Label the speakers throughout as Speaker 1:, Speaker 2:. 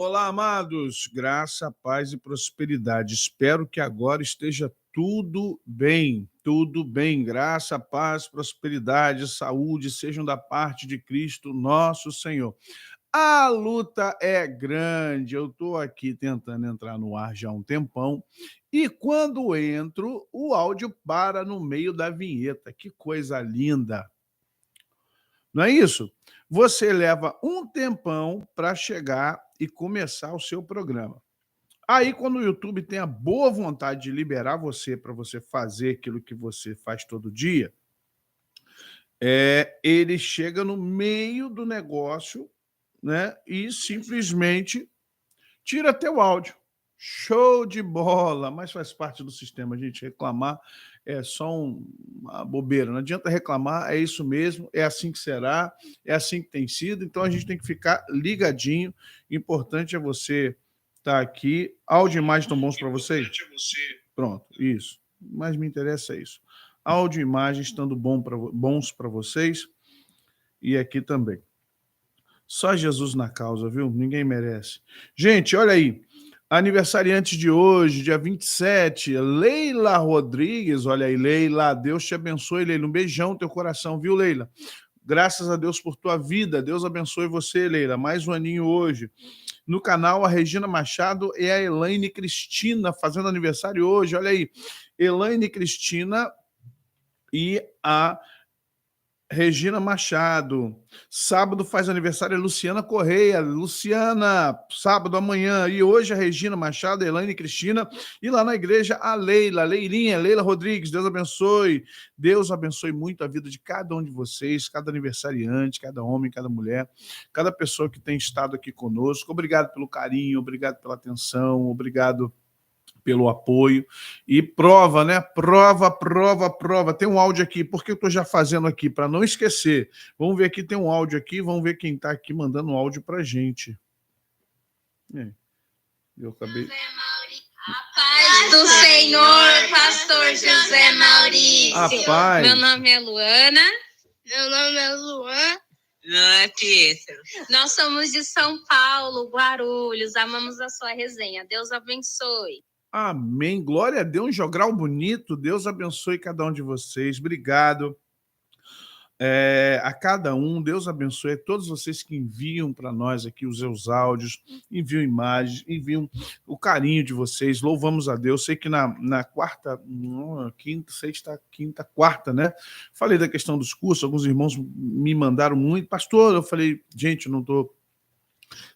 Speaker 1: Olá, amados, graça, paz e prosperidade. Espero que agora esteja tudo bem. Graça, paz, prosperidade, saúde sejam da parte de Cristo, nosso Senhor. A luta é grande. Eu estou aqui tentando entrar no ar já há um tempão e quando entro, o áudio para no meio da vinheta. Que coisa linda! Não é isso? Você leva um tempão para chegar e começar o seu programa. Aí, quando o YouTube tem a boa vontade de liberar você para você fazer aquilo que você faz todo dia, ele chega no meio do negócio, né, e simplesmente tira teu áudio. Show de bola, mas faz parte do sistema. A gente reclamar é só uma bobeira. Não adianta reclamar, é isso mesmo, é assim que será, é assim que tem sido. Então a gente tem que ficar ligadinho. Importante é você estar aqui. Áudio e imagem estão bons para vocês? Pronto, isso. Mas me interessa é isso. Áudio e imagem estando bons para vocês e aqui também. Só Jesus na causa, viu? Ninguém merece. Gente, olha aí. Aniversariante de hoje, dia 27, Leila Rodrigues. Olha aí, Leila. Deus te abençoe, Leila. Um beijão no teu coração, viu, Leila? Graças a Deus por tua vida. Deus abençoe você, Leila. Mais um aninho hoje. No canal, a Regina Machado e a Elaine Cristina fazendo aniversário hoje. Olha aí. Elaine Cristina e a Regina Machado. Sábado faz aniversário a Luciana Correia. Luciana, sábado amanhã. E hoje a Regina Machado, a Elaine Cristina. E lá na igreja a Leila, Leilinha, Leila Rodrigues. Deus abençoe. Deus abençoe muito a vida de cada um de vocês, cada aniversariante, cada homem, cada mulher, cada pessoa que tem estado aqui conosco. Obrigado pelo carinho, obrigado pela atenção, obrigado pelo apoio. E prova, né? Prova. Tem um áudio aqui, porque eu estou já fazendo aqui, para não esquecer. Vamos ver aqui, tem um áudio aqui, vamos ver quem está aqui mandando um áudio para a gente. Eu acabei...
Speaker 2: A paz do Senhor, pastor José Maurício.
Speaker 1: A paz.
Speaker 2: Meu nome é Luana.
Speaker 3: Meu nome é Luan.
Speaker 2: Não é Pietro. Nós somos de São Paulo, Guarulhos. Amamos a sua resenha. Deus abençoe.
Speaker 1: Amém. Glória a Deus, um jogral bonito. Deus abençoe cada um de vocês. Obrigado a cada um. Deus abençoe a todos vocês que enviam para nós aqui os seus áudios, enviam imagens, enviam o carinho de vocês. Louvamos a Deus. Sei que na quarta, quinta, sexta, quinta, quarta, né? Falei da questão dos cursos. Alguns irmãos me mandaram muito. Pastor, eu falei, gente, eu não estou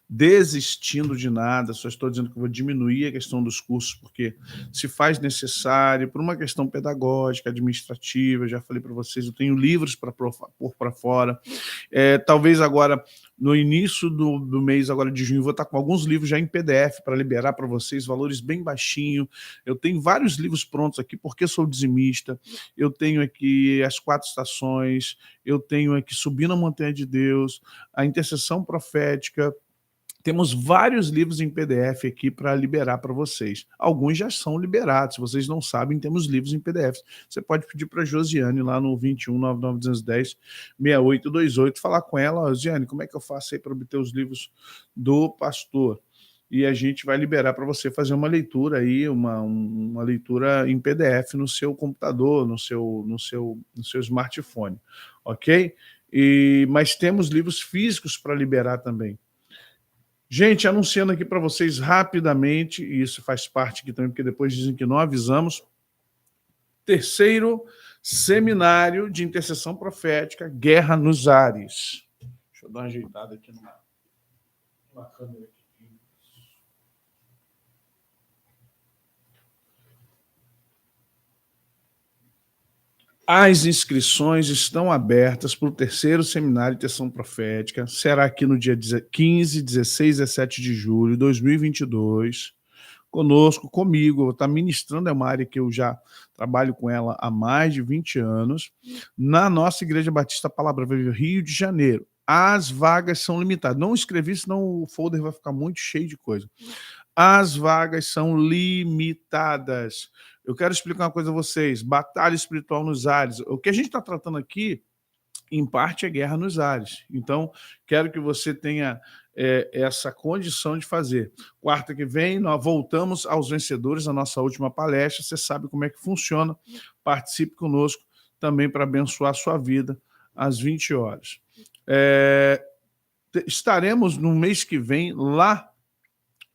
Speaker 1: desistindo de nada, só estou dizendo que eu vou diminuir a questão dos cursos, porque se faz necessário, por uma questão pedagógica, administrativa, já falei para vocês, eu tenho livros para pôr para fora. Talvez agora, no início do mês agora de junho, vou estar com alguns livros já em PDF para liberar para vocês, valores bem baixinhos. Eu tenho vários livros prontos aqui, porque sou dizimista. Eu tenho aqui As 4 Estações, eu tenho aqui Subindo a Montanha de Deus, a Intercessão Profética. Temos vários livros em PDF aqui para liberar para vocês. Alguns já são liberados. Se vocês não sabem, temos livros em PDF. Você pode pedir para a Josiane lá no 21 99210 6828, falar com ela, Josiane, como é que eu faço aí para obter os livros do pastor? E a gente vai liberar para você fazer uma leitura aí, uma leitura em PDF no seu computador, no seu smartphone, ok? Mas temos livros físicos para liberar também. Gente, anunciando aqui para vocês rapidamente, e isso faz parte aqui também, porque depois dizem que não avisamos, 3º Seminário de Intercessão Profética, Guerra nos Ares. Deixa eu dar uma ajeitada aqui numa câmera aqui. As inscrições estão abertas para o 3º Seminário de Intercessão Profética. Será aqui no dia 15, 16 e 17 de julho de 2022. Comigo, eu vou estar ministrando, é uma área que eu já trabalho com ela há mais de 20 anos, na nossa Igreja Batista Palavra Viva, Rio de Janeiro. As vagas são limitadas. Não escrevi, senão o folder vai ficar muito cheio de coisa. As vagas são limitadas. Eu quero explicar uma coisa a vocês. Batalha espiritual nos ares. O que a gente está tratando aqui em parte, é guerra nos ares. Então, quero que você tenha essa condição de fazer. Quarta que vem, nós voltamos aos vencedores, a nossa última palestra. Você sabe como é que funciona. Participe conosco também para abençoar a sua vida às 20 horas. Estaremos no mês que vem lá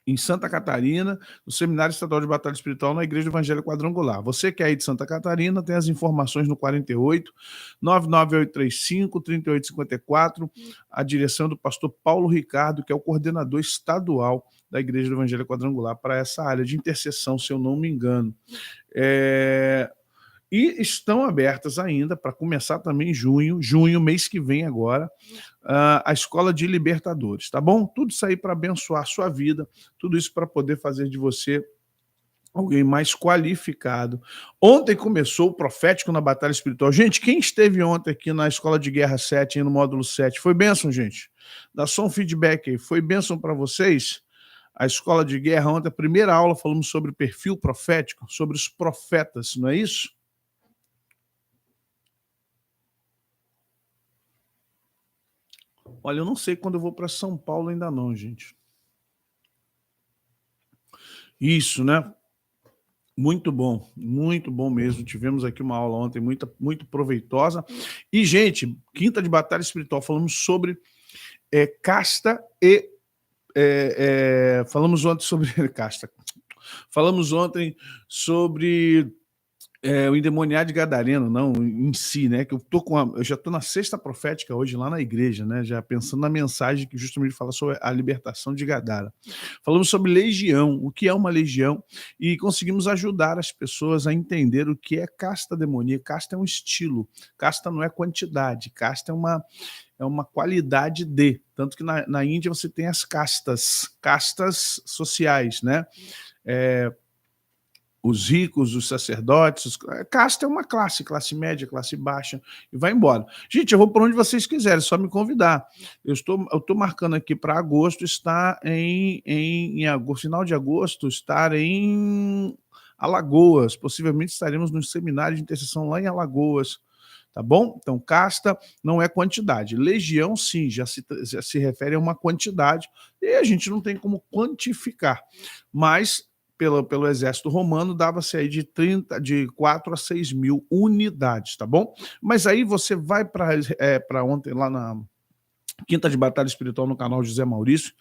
Speaker 1: em Santa Catarina, no Seminário Estadual de Batalha Espiritual, na Igreja Evangélica Quadrangular. Você que é aí de Santa Catarina, tem as informações no 48 99835 3854, a direção do pastor Paulo Ricardo, que é o coordenador estadual da Igreja Evangélica Quadrangular, para essa área de intercessão, se eu não me engano. E estão abertas ainda, para começar também em junho, mês que vem agora, a Escola de Libertadores, tá bom? Tudo isso aí para abençoar a sua vida, tudo isso para poder fazer de você alguém mais qualificado. Ontem começou o Profético na Batalha Espiritual. Gente, quem esteve ontem aqui na Escola de Guerra 7, no módulo 7, foi bênção, gente? Dá só um feedback aí. Foi bênção para vocês? A Escola de Guerra ontem, a primeira aula, falamos sobre perfil profético, sobre os profetas, não é isso? Olha, eu não sei quando eu vou para São Paulo ainda não, gente. Isso, né? Muito bom mesmo. Tivemos aqui uma aula ontem muito proveitosa. E, gente, quinta de batalha espiritual, falamos sobre casta e... falamos ontem sobre casta. Falamos ontem sobre... o endemoniado de Gadareno, não, em si, né? Que eu já estou na sexta profética hoje lá na igreja, né? Já pensando na mensagem que justamente fala sobre a libertação de Gadara. Falamos sobre legião, o que é uma legião, e conseguimos ajudar as pessoas a entender o que é casta demoníaca. Casta é um estilo, casta não é quantidade, casta é uma qualidade de. Tanto que na Índia você tem as castas sociais, né? Os ricos, os sacerdotes, casta é uma classe média, classe baixa, e vai embora. Gente, eu vou por onde vocês quiserem, só me convidar. Eu estou marcando aqui para agosto, estar em agosto, final de agosto, estar em Alagoas. Possivelmente estaremos no seminário de intercessão lá em Alagoas. Tá bom? Então, casta não é quantidade. Legião, sim, já se refere a uma quantidade, e a gente não tem como quantificar. Mas pelo exército romano, dava-se aí de 4 a 6 mil unidades, tá bom? Mas aí você vai para ontem, lá na Quinta de Batalha Espiritual no canal José Maurício,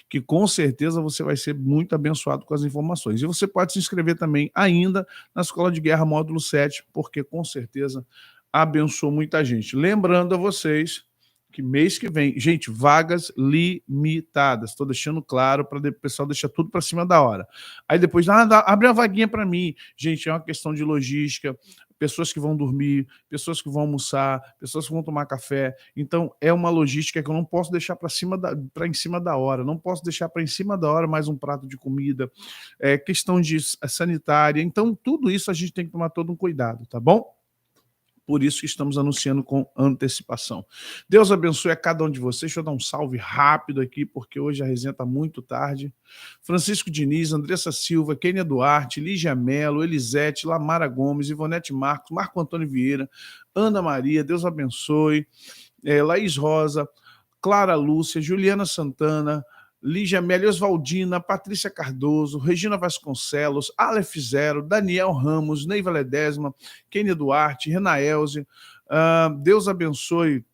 Speaker 1: que com certeza você vai ser muito abençoado com as informações. E você pode se inscrever também ainda na Escola de Guerra Módulo 7, porque com certeza abençoou muita gente. Lembrando a vocês que mês que vem, gente, vagas limitadas. Estou deixando claro para o pessoal deixar tudo para cima da hora. Aí depois, abre uma vaguinha para mim. Gente, é uma questão de logística, pessoas que vão dormir, pessoas que vão almoçar, pessoas que vão tomar café. Então, é uma logística que eu não posso deixar para em cima da hora. Não posso deixar para em cima da hora mais um prato de comida. Questão de sanitária. Então, tudo isso a gente tem que tomar todo um cuidado, tá bom? Por isso que estamos anunciando com antecipação. Deus abençoe a cada um de vocês. Deixa eu dar um salve rápido aqui, porque hoje a resenha está muito tarde. Francisco Diniz, Andressa Silva, Kênia Duarte, Lígia Melo, Elisete, Lamara Gomes, Ivonete Marcos, Marco Antônio Vieira, Ana Maria, Deus abençoe, Laís Rosa, Clara Lúcia, Juliana Santana, Lígia Melo, Oswaldina, Patrícia Cardoso, Regina Vasconcelos, Aleph Zero, Daniel Ramos, Neiva Ledesma, Kênia Duarte, Renaelze, Deus abençoe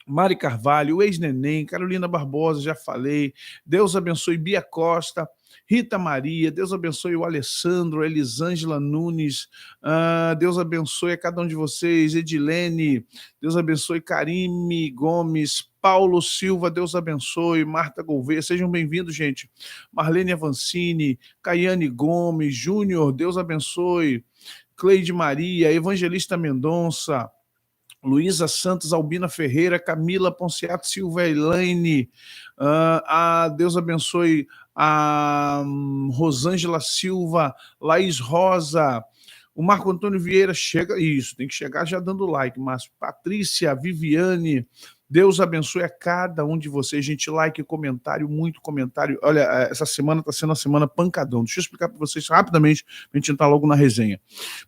Speaker 1: Mari Carvalho, o ex-neném, Carolina Barbosa, já falei, Deus abençoe Bia Costa, Rita Maria, Deus abençoe o Alessandro, Elisângela Nunes, Deus abençoe a cada um de vocês, Edilene, Deus abençoe Karime Gomes, Paulo Silva, Deus abençoe, Marta Gouveia, sejam bem-vindos, gente, Marlene Avancini, Caiane Gomes, Júnior, Deus abençoe, Cleide Maria, Evangelista Mendonça, Luísa Santos, Albina Ferreira, Camila Ponciato Silva, Elaine, Deus abençoe a Rosângela Silva, Laís Rosa, o Marco Antônio Vieira, chega, isso, tem que chegar já dando like, mas Patrícia, Viviane, Deus abençoe a cada um de vocês, gente, like, comentário, muito comentário, olha, essa semana está sendo uma semana pancadão, deixa eu explicar para vocês rapidamente, para a gente entrar logo na resenha.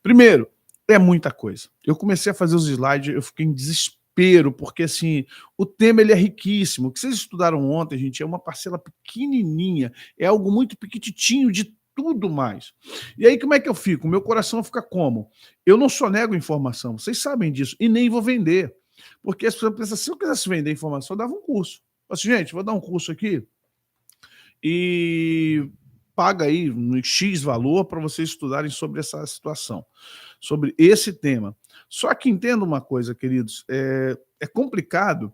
Speaker 1: Primeiro, é muita coisa. Eu comecei a fazer os slides, eu fiquei em desespero desespero, porque assim, o tema ele é riquíssimo. O que vocês estudaram ontem, gente, é uma parcela pequenininha, é algo muito pequititinho de tudo mais. E aí, como é que eu fico? Meu coração fica como? Eu não sonego informação, vocês sabem disso, e nem vou vender. Porque as pessoas pensam, se eu quisesse vender informação, eu dava um curso. Eu assim, gente, vou dar um curso aqui e paga aí um X valor para vocês estudarem sobre essa situação, sobre esse tema. Só que entenda uma coisa, queridos, é complicado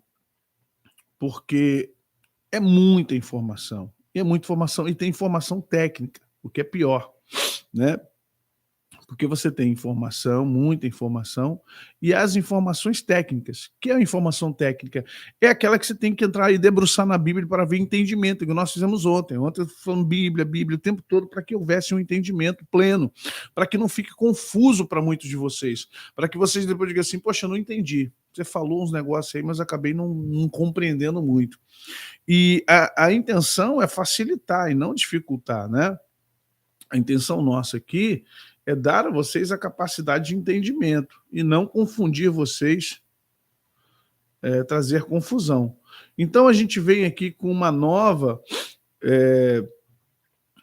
Speaker 1: porque é muita informação, e tem informação técnica, o que é pior, né? Porque você tem informação, muita informação, e as informações técnicas. Que é a informação técnica? É aquela que você tem que entrar e debruçar na Bíblia para ver entendimento, que nós fizemos ontem. Ontem falando Bíblia o tempo todo, para que houvesse um entendimento pleno, para que não fique confuso para muitos de vocês, para que vocês depois digam assim, poxa, eu não entendi. Você falou uns negócios aí, mas acabei não compreendendo muito. E a intenção é facilitar e não dificultar, né? A intenção nossa aqui é dar a vocês a capacidade de entendimento e não confundir vocês, trazer confusão. Então, a gente vem aqui com uma nova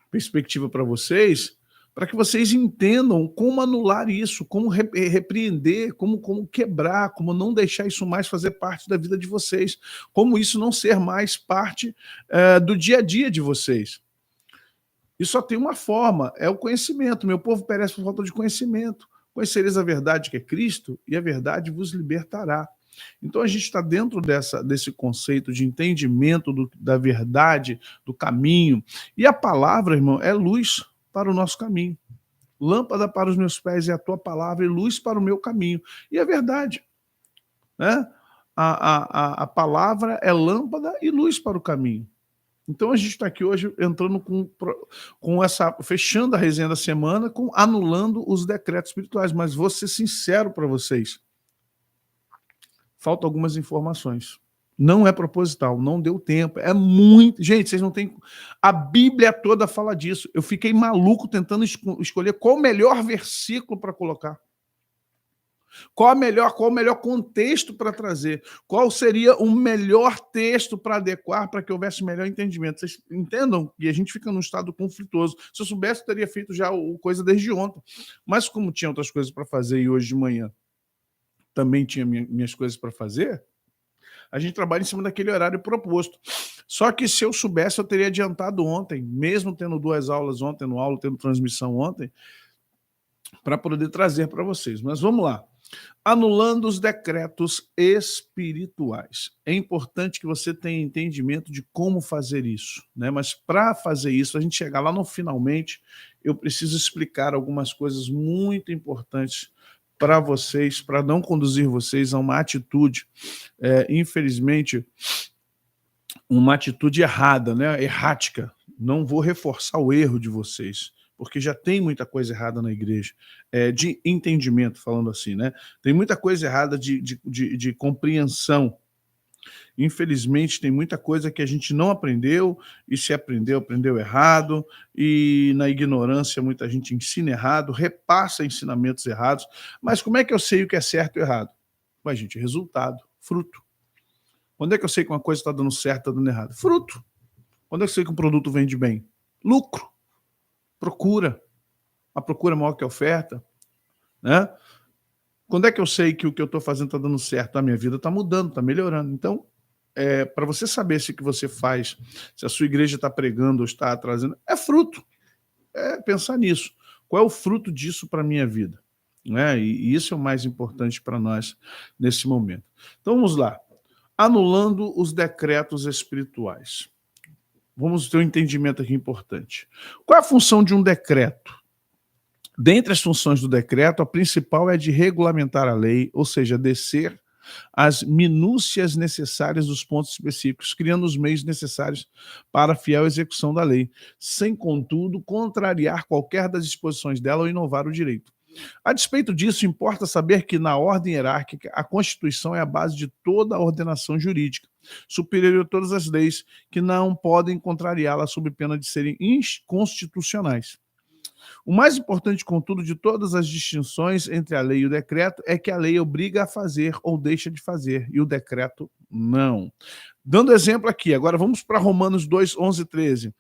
Speaker 1: perspectiva para vocês, para que vocês entendam como anular isso, como repreender, como quebrar, como não deixar isso mais fazer parte da vida de vocês, como isso não ser mais parte do dia a dia de vocês. E só tem uma forma, é o conhecimento. Meu povo perece por falta de conhecimento. Conhecereis a verdade que é Cristo, e a verdade vos libertará. Então a gente está dentro desse conceito de entendimento da verdade, do caminho. E a palavra, irmão, é luz para o nosso caminho. Lâmpada para os meus pés é a tua palavra e luz para o meu caminho. E é verdade, né? A palavra é lâmpada e luz para o caminho. Então a gente está aqui hoje entrando com essa, fechando a resenha da semana, anulando os decretos espirituais. Mas vou ser sincero para vocês, faltam algumas informações. Não é proposital, não deu tempo, é muito. Gente, vocês não têm. A Bíblia toda fala disso. Eu fiquei maluco tentando escolher qual o melhor versículo para colocar. Qual o melhor contexto para trazer? Qual seria o melhor texto para adequar para que houvesse melhor entendimento? Vocês entendam? E a gente fica num estado conflituoso. Se eu soubesse, eu teria feito já coisa desde ontem. Mas como tinha outras coisas para fazer e hoje de manhã também tinha minhas coisas para fazer, a gente trabalha em cima daquele horário proposto. Só que se eu soubesse, eu teria adiantado ontem, mesmo tendo 2 aulas ontem no aula, tendo transmissão ontem, para poder trazer para vocês. Mas vamos lá. Anulando os decretos espirituais. É importante que você tenha entendimento de como fazer isso, né? Mas para fazer isso, a gente chegar lá no finalmente, eu preciso explicar algumas coisas muito importantes para vocês, para não conduzir vocês a uma atitude, infelizmente, uma atitude errada, né? Errática. Não vou reforçar o erro de vocês, porque já tem muita coisa errada na igreja, de entendimento, falando assim, né? Tem muita coisa errada de compreensão. Infelizmente, tem muita coisa que a gente não aprendeu, e se aprendeu, aprendeu errado, e na ignorância muita gente ensina errado, repassa ensinamentos errados. Mas como é que eu sei o que é certo e errado? Mas, gente, resultado, fruto. Quando é que eu sei que uma coisa está dando certo, está dando errado? Fruto. Quando é que eu sei que um produto vende bem? Lucro. Procura. A procura é maior que a oferta, né? Quando é que eu sei que o que eu estou fazendo está dando certo? A minha vida está mudando, está melhorando. Então, para você saber se o que você faz, se a sua igreja está pregando ou está trazendo, é fruto. É pensar nisso. Qual é o fruto disso para a minha vida? Né? E isso é o mais importante para nós nesse momento. Então, vamos lá. Anulando os decretos espirituais. Vamos ter um entendimento aqui importante. Qual é a função de um decreto? Dentre as funções do decreto, a principal é de regulamentar a lei, ou seja, descer as minúcias necessárias dos pontos específicos, criando os meios necessários para a fiel execução da lei, sem, contudo, contrariar qualquer das disposições dela ou inovar o direito. A despeito disso, importa saber que, na ordem hierárquica, a Constituição é a base de toda a ordenação jurídica, superior a todas as leis, que não podem contrariá-la sob pena de serem inconstitucionais. O mais importante, contudo, de todas as distinções entre a lei e o decreto é que a lei obriga a fazer ou deixa de fazer, e o decreto não. Dando exemplo aqui, agora vamos para Romanos 2, 11 e 13.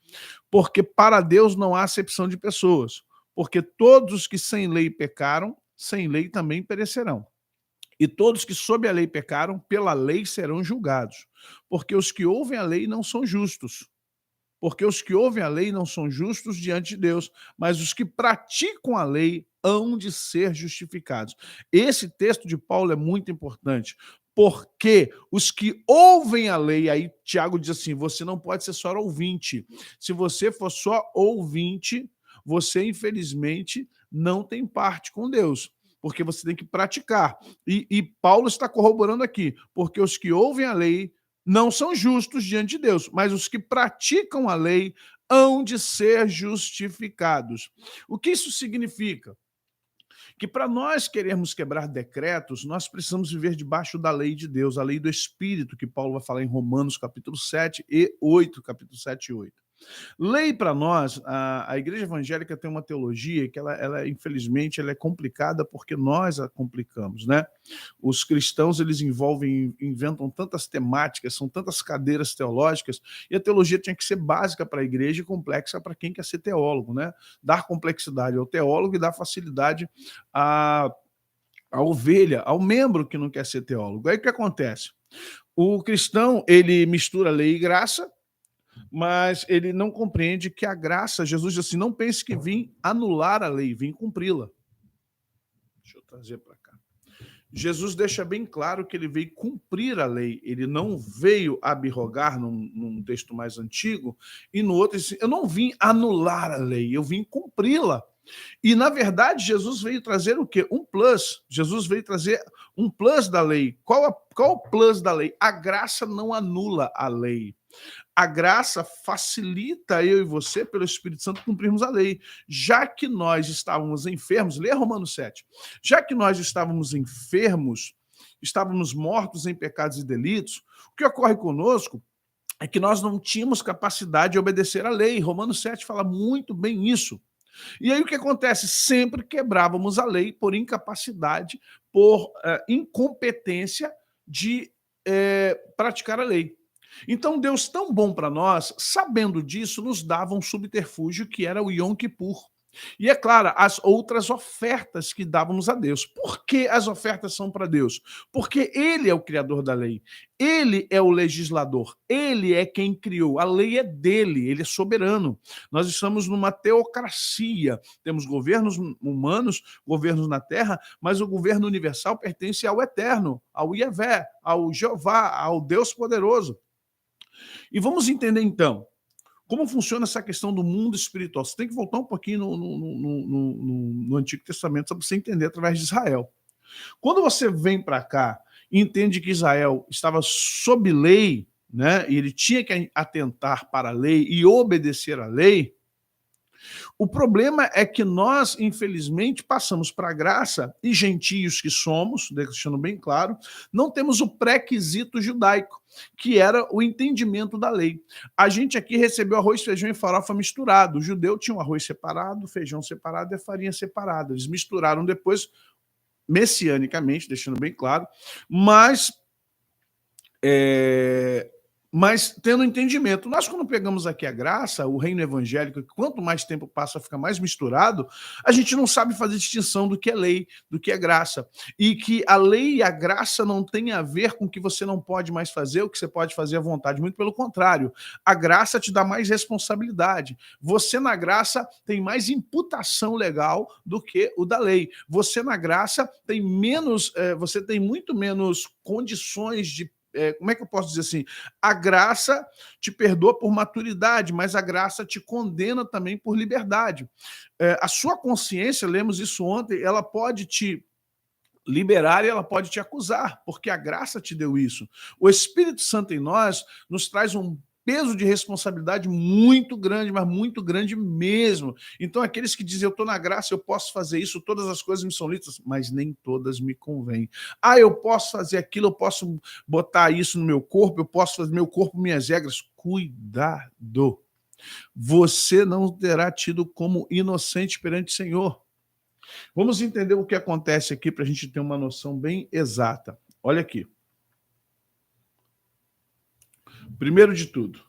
Speaker 1: Porque para Deus não há acepção de pessoas, porque todos os que sem lei pecaram, sem lei também perecerão. E todos que sob a lei pecaram, pela lei serão julgados. Porque os que ouvem a lei não são justos. Porque os que ouvem a lei não são justos diante de Deus, mas os que praticam a lei hão de ser justificados. Esse texto de Paulo é muito importante, porque os que ouvem a lei, aí Tiago diz assim, você não pode ser só ouvinte. Se você for só ouvinte, você, infelizmente, não tem parte com Deus, porque você tem que praticar. E Paulo está corroborando aqui, porque os que ouvem a lei não são justos diante de Deus, mas os que praticam a lei hão de ser justificados. O que isso significa? Que para nós querermos quebrar decretos, nós precisamos viver debaixo da lei de Deus, a lei do Espírito, que Paulo vai falar em Romanos capítulo 7 e 8, capítulo 7 e 8. Lei para nós, a igreja evangélica tem uma teologia que infelizmente, ela é complicada porque nós a complicamos, né? Os cristãos, eles inventam tantas temáticas, são tantas cadeiras teológicas, e a teologia tinha que ser básica para a igreja e complexa para quem quer ser teólogo, né? Dar complexidade ao teólogo e dar facilidade à ovelha, ao membro que não quer ser teólogo. Aí o que acontece? O cristão, ele mistura lei e graça, mas ele não compreende que a graça, Jesus diz assim, não pense que vim anular a lei, vim cumpri-la. Deixa eu trazer para cá. Jesus deixa bem claro que ele veio cumprir a lei, ele não veio abrogar num texto mais antigo, e no outro, eu não vim anular a lei, eu vim cumpri-la. E, na verdade, Jesus veio trazer o quê? Um plus. Jesus veio trazer um plus da lei. Qual o plus da lei? A graça não anula a lei. A graça facilita eu e você, pelo Espírito Santo, cumprirmos a lei. Já que nós estávamos enfermos, lê Romanos 7, já que nós estávamos enfermos, estávamos mortos em pecados e delitos, o que ocorre conosco é que nós não tínhamos capacidade de obedecer à lei. Romanos 7 fala muito bem isso. E aí o que acontece? Sempre quebrávamos a lei por incapacidade, por incompetência de praticar a lei. Então Deus, tão bom para nós, sabendo disso, nos dava um subterfúgio que era o Yom Kippur. E é claro, as outras ofertas que dávamos a Deus. Por que as ofertas são para Deus? Porque Ele é o criador da lei. Ele é o legislador. Ele é quem criou. A lei é dele. Ele é soberano. Nós estamos numa teocracia. Temos governos humanos, governos na terra, mas o governo universal pertence ao Eterno, ao Yahvé, ao Jeová, ao Deus poderoso. E vamos entender, então, como funciona essa questão do mundo espiritual. Você tem que voltar um pouquinho no Antigo Testamento para você entender através de Israel. Quando você vem para cá e entende que Israel estava sob lei, né, e ele tinha que atentar para a lei e obedecer à lei, o problema é que nós, infelizmente, passamos para a graça, e gentios que somos, deixando bem claro, não temos o pré-requisito judaico, que era o entendimento da lei. A gente aqui recebeu arroz, feijão e farofa misturado. O judeu tinha um arroz separado, feijão separado e a farinha separada. Eles misturaram depois, messianicamente, deixando bem claro, mas tendo entendimento. Nós, quando pegamos aqui a graça, o reino evangélico, quanto mais tempo passa, fica mais misturado, a gente não sabe fazer distinção do que é lei, do que é graça. E que a lei e a graça não tem a ver com o que você não pode mais fazer, o que você pode fazer à vontade. Muito pelo contrário. A graça te dá mais responsabilidade. Você, na graça, tem mais imputação legal do que o da lei. Você, na graça, tem menos, você tem muito menos condições de como é que eu posso dizer assim? A graça te perdoa por maturidade, mas a graça te condena também por liberdade. A sua consciência, lemos isso ontem, ela pode te liberar e ela pode te acusar, porque a graça te deu isso. O Espírito Santo em nós nos traz um peso de responsabilidade muito grande, mas muito grande mesmo. Então, aqueles que dizem, eu estou na graça, eu posso fazer isso, todas as coisas me são lícitas, mas nem todas me convêm. Eu posso fazer aquilo, eu posso botar isso no meu corpo, eu posso fazer meu corpo, minhas regras. Cuidado. você não terá tido como inocente perante o Senhor. Vamos entender o que acontece aqui para a gente ter uma noção bem exata. Olha aqui. Primeiro de tudo,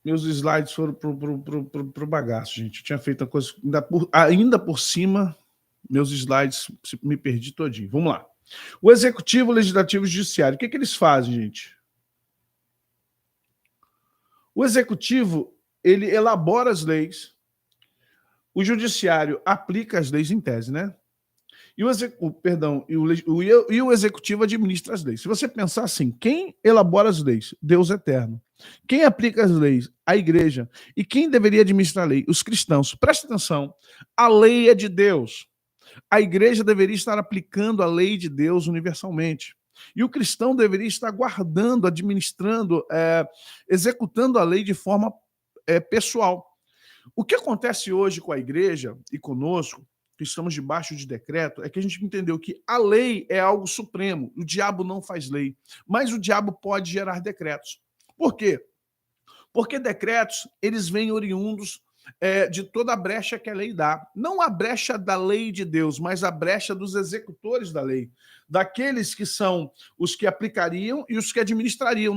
Speaker 1: meus slides foram pro bagaço, gente. Eu tinha feito a coisa ainda por cima, meus slides me perdi todinho. Vamos lá. O Executivo, Legislativo e Judiciário. O que eles fazem, gente? O Executivo, ele elabora as leis. O Judiciário aplica as leis em tese, né? E o Executivo administra as leis. Se você pensar assim, quem elabora as leis? Deus eterno. Quem aplica as leis? A igreja. E quem deveria administrar a lei? Os cristãos. Presta atenção, a lei é de Deus. A igreja deveria estar aplicando a lei de Deus universalmente. E o cristão deveria estar guardando, administrando, executando a lei de forma pessoal. O que acontece hoje com a igreja e conosco, que estamos debaixo de decreto, é que a gente entendeu que a lei é algo supremo. O diabo não faz lei, mas o diabo pode gerar decretos. Por quê? Porque decretos, eles vêm oriundos de toda a brecha que a lei dá. Não a brecha da lei de Deus, mas a brecha dos executores da lei. Daqueles que são os que aplicariam e os que administrariam.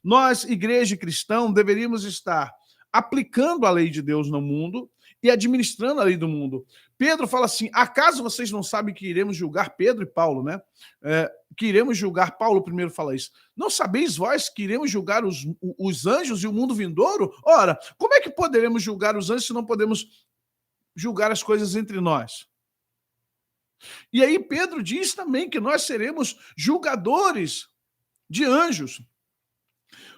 Speaker 1: Nós, igreja e cristão, deveríamos estar aplicando a lei de Deus no mundo e administrando a lei do mundo. Pedro fala assim, acaso vocês não sabem que iremos julgar Pedro e Paulo, né? Que iremos julgar, Paulo primeiro fala isso. Não sabeis vós que iremos julgar os anjos e o mundo vindouro? Ora, como é que poderemos julgar os anjos se não podemos julgar as coisas entre nós? E aí Pedro diz também que nós seremos julgadores de anjos.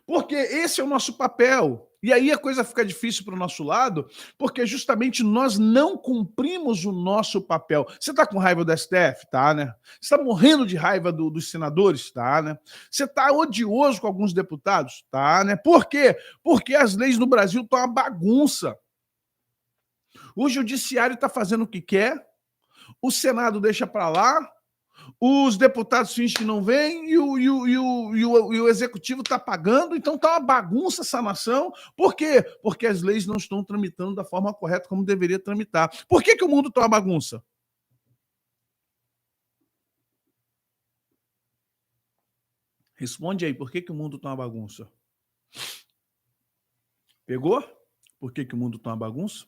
Speaker 1: Porque esse é o nosso papel. E aí a coisa fica difícil para o nosso lado, porque justamente nós não cumprimos o nosso papel. Você está com raiva do STF? Tá, né? Você está morrendo de raiva dos senadores? Tá, né? Você está odioso com alguns deputados? Tá, né? Por quê? Porque as leis no Brasil estão uma bagunça. O judiciário está fazendo o que quer, o Senado deixa para lá, os deputados fingem que não vêm e o executivo está pagando, então está uma bagunça essa nação. Por quê? Porque as leis não estão tramitando da forma correta como deveria tramitar. Por que o mundo está uma bagunça? Responde aí, por que o mundo está uma bagunça? Pegou? Por que o mundo está uma bagunça?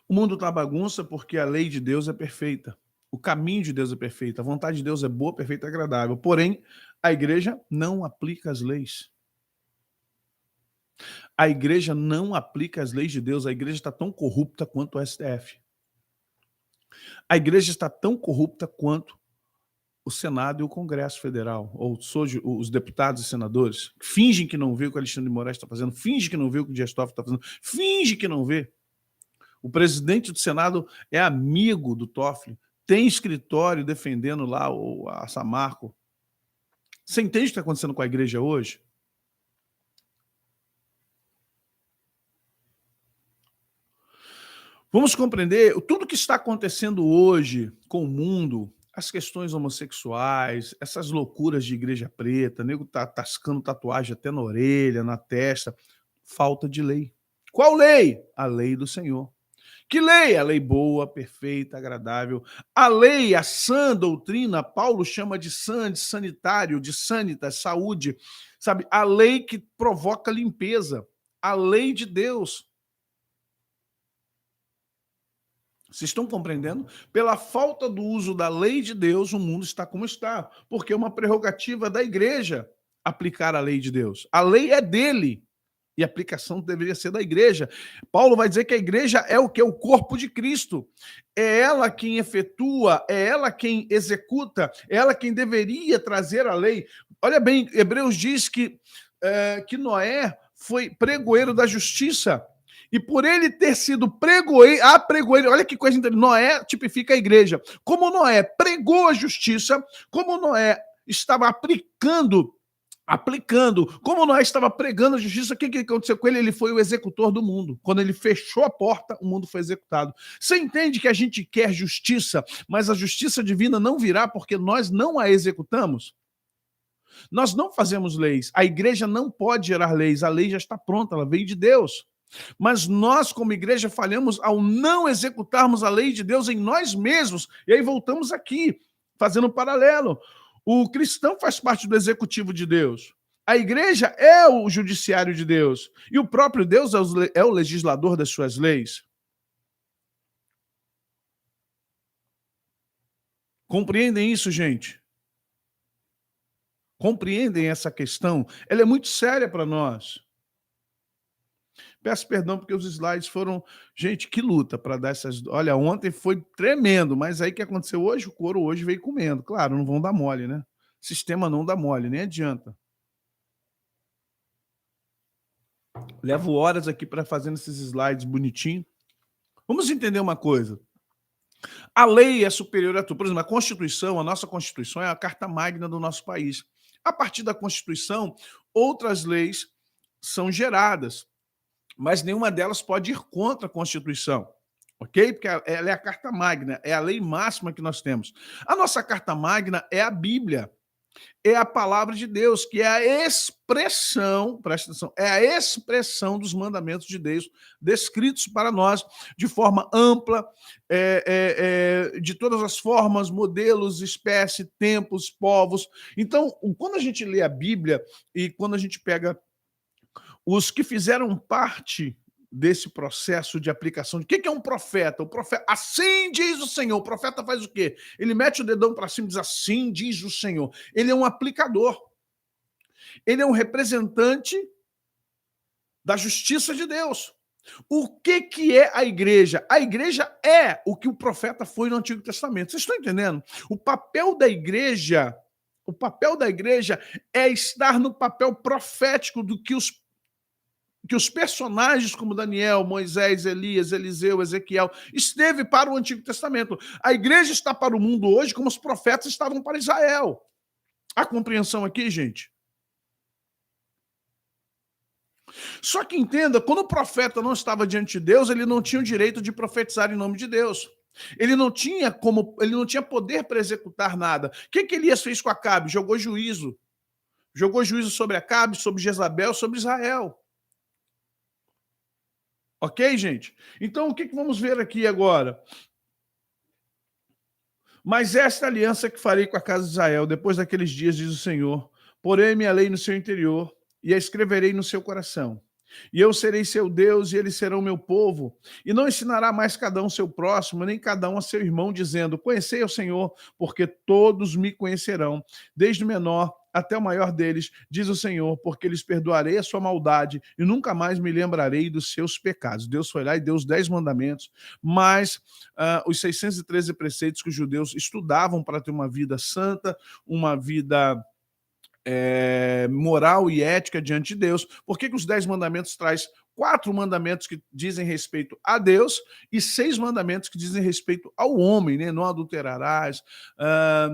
Speaker 1: O mundo está bagunça porque a lei de Deus é perfeita. O caminho de Deus é perfeito. A vontade de Deus é boa, perfeita e agradável. Porém, a igreja não aplica as leis. A igreja não aplica as leis de Deus. A igreja está tão corrupta quanto o STF. A igreja está tão corrupta quanto o Senado e o Congresso Federal, ou os deputados e senadores, fingem que não vê o que o Alexandre de Moraes está fazendo, fingem que não vê o que o Dias Toffoli está fazendo, fingem que não vê. O presidente do Senado é amigo do Toffoli, tem escritório defendendo lá a Samarco. Você entende o que está acontecendo com a igreja hoje? Vamos compreender tudo que está acontecendo hoje com o mundo, as questões homossexuais, essas loucuras de igreja preta, nego tá tascando tatuagem até na orelha, na testa. Falta de lei. Qual lei? A lei do Senhor. Que lei? A lei boa, perfeita, agradável. A lei, a sã doutrina, Paulo chama de sã, de sanitário, de sanitas, saúde. Sabe? A lei que provoca limpeza. A lei de Deus. Vocês estão compreendendo? Pela falta do uso da lei de Deus, o mundo está como está. Porque é uma prerrogativa da igreja aplicar a lei de Deus. A lei é dele. E a aplicação deveria ser da igreja. Paulo vai dizer que a igreja é o que? É o corpo de Cristo. É ela quem efetua, é ela quem executa, é ela quem deveria trazer a lei. Olha bem, Hebreus diz que Noé foi pregoeiro da justiça. E por ele ter sido pregoeiro, olha que coisa interessante, Noé tipifica a igreja. Como Noé pregou a justiça, como Noé estava aplicando aplicando. Como Noé estava pregando a justiça, o que aconteceu com ele? Ele foi o executor do mundo. Quando ele fechou a porta, o mundo foi executado. Você entende que a gente quer justiça, mas a justiça divina não virá porque nós não a executamos? Nós não fazemos leis. A igreja não pode gerar leis. A lei já está pronta, ela veio de Deus. Mas nós, como igreja, falhamos ao não executarmos a lei de Deus em nós mesmos. E aí voltamos aqui, fazendo um paralelo. O cristão faz parte do executivo de Deus. A igreja é o judiciário de Deus. E o próprio Deus é o legislador das suas leis. Compreendem isso, gente? Compreendem essa questão? Ela é muito séria para nós. Peço perdão porque os slides foram... Gente, que luta para dar essas... Olha, ontem foi tremendo, mas aí o que aconteceu hoje? O couro hoje veio comendo. Claro, não vão dar mole, né? Sistema não dá mole, nem adianta. Levo horas aqui para fazer esses slides bonitinhos. Vamos entender uma coisa. A lei é superior a tudo. Por exemplo, a Constituição, a nossa Constituição é a carta magna do nosso país. A partir da Constituição, outras leis são geradas, mas nenhuma delas pode ir contra a Constituição, ok? Porque ela é a carta magna, é a lei máxima que nós temos. A nossa carta magna é a Bíblia, é a palavra de Deus, que é a expressão, presta atenção, é a expressão dos mandamentos de Deus descritos para nós de forma ampla, de todas as formas, modelos, espécie, tempos, povos. Então, quando a gente lê a Bíblia e quando a gente pega os que fizeram parte desse processo de aplicação. O que é um profeta? O profeta, assim diz o Senhor. O profeta faz o quê? Ele mete o dedão para cima e diz, assim diz o Senhor. Ele é um aplicador. Ele é um representante da justiça de Deus. O que é a igreja? A igreja é o que o profeta foi no Antigo Testamento. Vocês estão entendendo? O papel da igreja é estar no papel profético do que os personagens como Daniel, Moisés, Elias, Eliseu, Ezequiel, esteve para o Antigo Testamento. A igreja está para o mundo hoje como os profetas estavam para Israel. Há compreensão aqui, gente? Só que entenda, quando o profeta não estava diante de Deus, ele não tinha o direito de profetizar em nome de Deus. Ele não tinha poder para executar nada. O que Elias fez com Acabe? Jogou juízo. Jogou juízo sobre Acabe, sobre Jezabel, sobre Israel. Ok, gente? Então, o que vamos ver aqui agora? Mas esta aliança que farei com a casa de Israel, depois daqueles dias, diz o Senhor, porei minha lei no seu interior e a escreverei no seu coração. E eu serei seu Deus e eles serão meu povo. E não ensinará mais cada um seu próximo, nem cada um a seu irmão, dizendo, conhecei ao Senhor, porque todos me conhecerão, desde o menor até o maior deles, diz o Senhor, porque lhes perdoarei a sua maldade e nunca mais me lembrarei dos seus pecados. Deus foi lá e deu os 10 mandamentos, mais os 613 preceitos que os judeus estudavam para ter uma vida santa, uma vida moral e ética diante de Deus. Por que os 10 mandamentos traz 4 mandamentos que dizem respeito a Deus e 6 mandamentos que dizem respeito ao homem, né? Não adulterarás,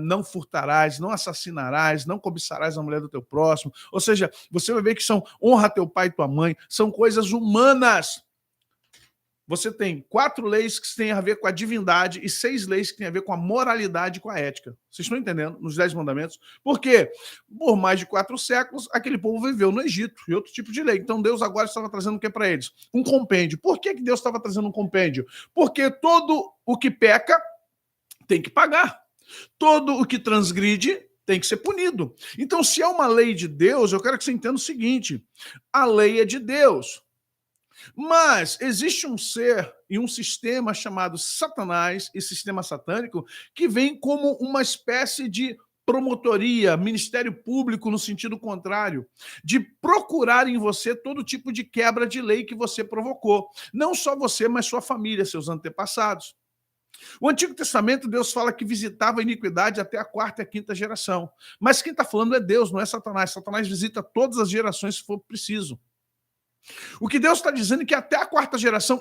Speaker 1: não furtarás, não assassinarás, não cobiçarás a mulher do teu próximo. Ou seja, você vai ver que são honra teu pai e tua mãe, são coisas humanas. Você tem 4 leis que têm a ver com a divindade e 6 leis que têm a ver com a moralidade e com a ética. Vocês estão entendendo? Nos 10 mandamentos. Por quê? Por mais de 4 séculos, aquele povo viveu no Egito e outro tipo de lei. Então Deus agora estava trazendo o que para eles? Um compêndio. Por que Deus estava trazendo um compêndio? Porque todo o que peca tem que pagar. Todo o que transgride tem que ser punido. Então, se é uma lei de Deus, eu quero que você entenda o seguinte: a lei é de Deus. Mas existe um ser e um sistema chamado Satanás e sistema satânico que vem como uma espécie de promotoria, ministério público no sentido contrário, de procurar em você todo tipo de quebra de lei que você provocou. Não só você, mas sua família, seus antepassados. O Antigo Testamento, Deus fala que visitava a iniquidade até a 4ª e a 5ª geração. Mas quem está falando é Deus, não é Satanás. Satanás visita todas as gerações se for preciso. O que Deus está dizendo é que até a 4ª geração,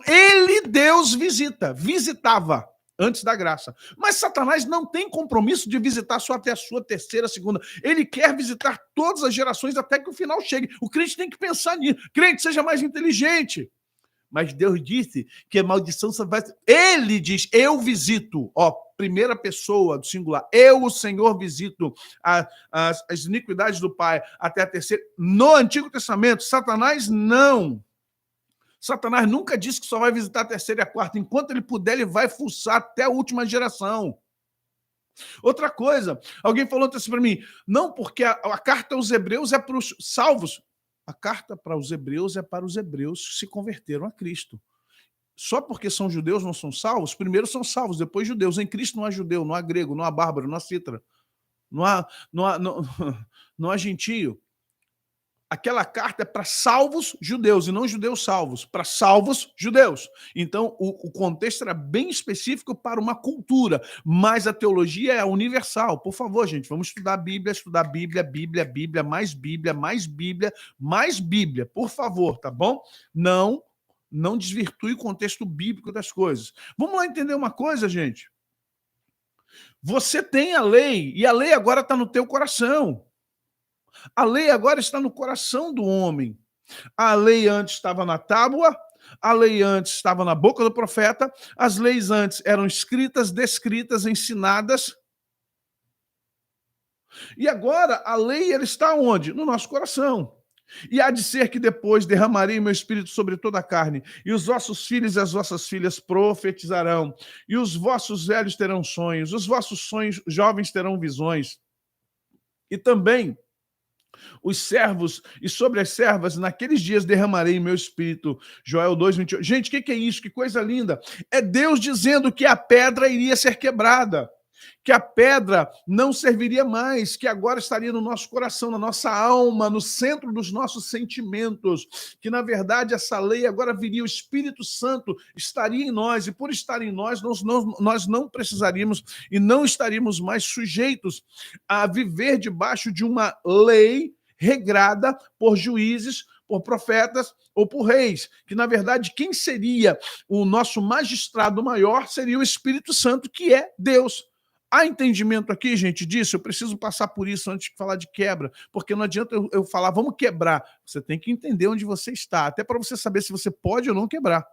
Speaker 1: Deus visitava. antes da graça. Mas Satanás não tem compromisso de visitar só até a sua terceira, segunda. Ele quer visitar todas as gerações até que o final chegue. O crente tem que pensar nisso. Crente, seja mais inteligente. Mas Deus disse que a maldição só vai... Ele diz, eu visito, ó, primeira pessoa do singular, eu, o Senhor, visito as iniquidades do Pai até a terceira. No Antigo Testamento, Satanás não. Satanás nunca disse que só vai visitar a terceira e a quarta. Enquanto ele puder, ele vai fuçar até a última geração. Outra coisa, alguém falou assim para mim, não, porque a carta aos Hebreus é para os salvos. A carta para os hebreus é para os hebreus que se converteram a Cristo. Só porque são judeus não são salvos? Primeiro são salvos, depois judeus. Em Cristo não há judeu, não há grego, não há bárbaro, não há cítara, não há gentio. Aquela carta é para salvos judeus e não judeus salvos, para salvos judeus. Então, o contexto era bem específico para uma cultura, mas a teologia é universal. Por favor, gente, vamos estudar Bíblia, Bíblia, mais Bíblia, mais Bíblia, mais Bíblia, por favor, tá bom? Não desvirtue o contexto bíblico das coisas. Vamos lá entender uma coisa, gente. Você tem a lei, e a lei agora está no teu coração. A lei agora está no coração do homem. A lei antes estava na tábua, a lei antes estava na boca do profeta, as leis antes eram escritas, descritas, ensinadas. E agora a lei ela está onde? No nosso coração. E há de ser que depois derramarei meu espírito sobre toda a carne, e os vossos filhos e as vossas filhas profetizarão, e os vossos velhos terão sonhos, os vossos sonhos jovens terão visões. E também os servos e sobre as servas, naqueles dias derramarei meu espírito. Joel 2:28. Gente, o que é isso? Que coisa linda. É Deus dizendo que a pedra iria ser quebrada, que a pedra não serviria mais, que agora estaria no nosso coração, na nossa alma, no centro dos nossos sentimentos, que na verdade essa lei agora viria, o Espírito Santo estaria em nós, e por estar em nós, nós não precisaríamos e não estaríamos mais sujeitos a viver debaixo de uma lei regrada por juízes, por profetas ou por reis, que na verdade quem seria o nosso magistrado maior seria o Espírito Santo, que é Deus. Há entendimento aqui, gente, disso? Eu preciso passar por isso antes de falar de quebra, porque não adianta eu falar, vamos quebrar. Você tem que entender onde você está, até para você saber se você pode ou não quebrar.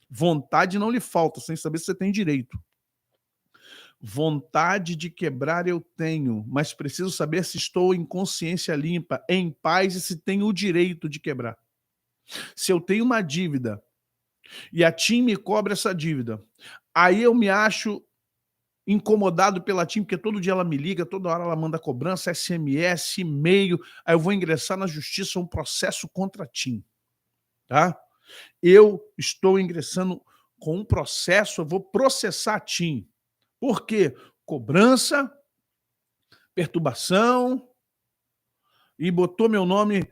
Speaker 1: Vontade não lhe falta, sem saber se você tem direito. Vontade de quebrar eu tenho, mas preciso saber se estou em consciência limpa, em paz, e se tenho o direito de quebrar. Se eu tenho uma dívida e a TIM me cobra essa dívida, aí eu me acho incomodado pela TIM, porque todo dia ela me liga, toda hora ela manda cobrança, SMS, e-mail, aí eu vou ingressar na justiça um processo contra a TIM. Tá? Eu estou ingressando com um processo, eu vou processar a TIM. Por quê? Cobrança, perturbação, e botou meu nome...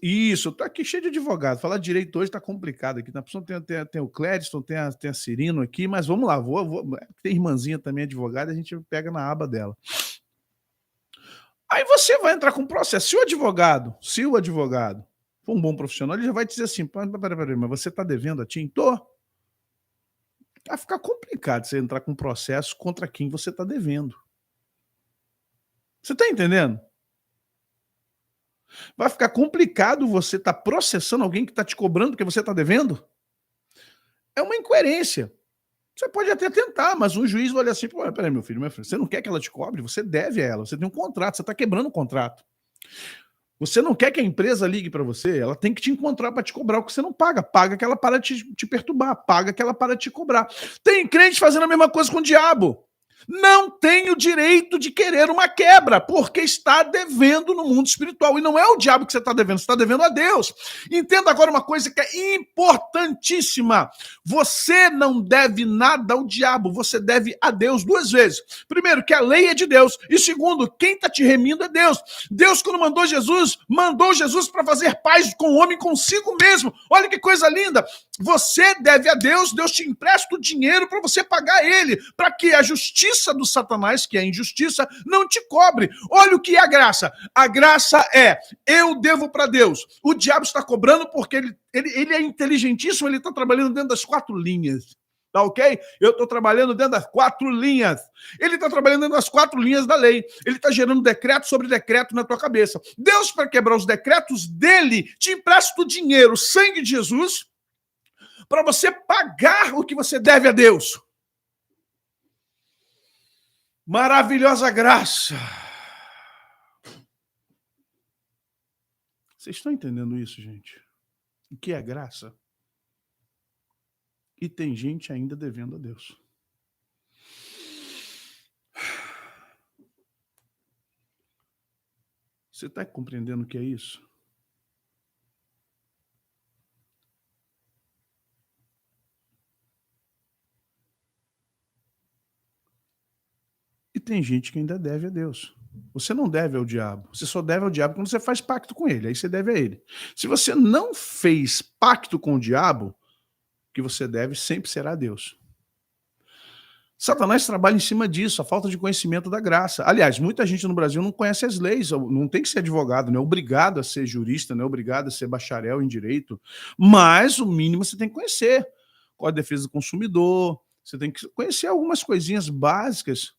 Speaker 1: Isso, eu tô aqui cheio de advogado. Falar direito hoje tá complicado aqui. Na pessoa tem o Clédiston, tem a Cirino aqui, mas vamos lá, tem irmãzinha também advogada, a gente pega na aba dela. Aí você vai entrar com processo. Se o advogado for um bom profissional, ele já vai dizer assim, peraí, mas você tá devendo a TIM? Tô. Vai ficar complicado você entrar com processo contra quem você tá devendo. Você tá entendendo? Vai ficar complicado você estar processando alguém que está te cobrando porque você está devendo? É uma incoerência. Você pode até tentar, mas um juiz vai olhar assim, peraí, meu filho, você não quer que ela te cobre? Você deve a ela, você tem um contrato, você está quebrando o contrato. Você não quer que a empresa ligue para você, ela tem que te encontrar para te cobrar o que você não paga. Paga que ela para de te perturbar, paga que ela para de te cobrar. Tem crente fazendo a mesma coisa com o diabo. Não tem o direito de querer uma quebra, porque está devendo no mundo espiritual. E não é o diabo que você está devendo, você está devendo a Deus. Entenda agora uma coisa que é importantíssima. Você não deve nada ao diabo, você deve a Deus duas vezes. Primeiro, que a lei é de Deus. E segundo, quem está te remindo é Deus. Deus, quando mandou Jesus para fazer paz com o homem consigo mesmo. Olha que coisa linda. Você deve a Deus, Deus te empresta o dinheiro para você pagar ele, para que a justiça do Satanás, que é a injustiça, não te cobre. Olha o que é a graça. A graça é, eu devo para Deus. O diabo está cobrando porque ele é inteligentíssimo, ele está trabalhando dentro das 4 linhas. Tá ok? Eu estou trabalhando dentro das 4 linhas. Ele está trabalhando dentro das 4 linhas da lei. Ele está gerando decreto sobre decreto na tua cabeça. Deus, para quebrar os decretos dele, te empresta o dinheiro, o sangue de Jesus, para você pagar o que você deve a Deus. Maravilhosa graça. Vocês estão entendendo isso, gente? O que é graça? E tem gente ainda devendo a Deus. Você está compreendendo o que é isso? E tem gente que ainda deve a Deus. Você não deve ao diabo. Você só deve ao diabo quando você faz pacto com ele. Aí você deve a ele. Se você não fez pacto com o diabo, o que você deve sempre será a Deus. Satanás trabalha em cima disso, a falta de conhecimento da graça. Aliás, muita gente no Brasil não conhece as leis, não tem que ser advogado, não é obrigado a ser jurista, não é obrigado a ser bacharel em direito, mas o mínimo você tem que conhecer. Código de Defesa do Consumidor, você tem que conhecer algumas coisinhas básicas,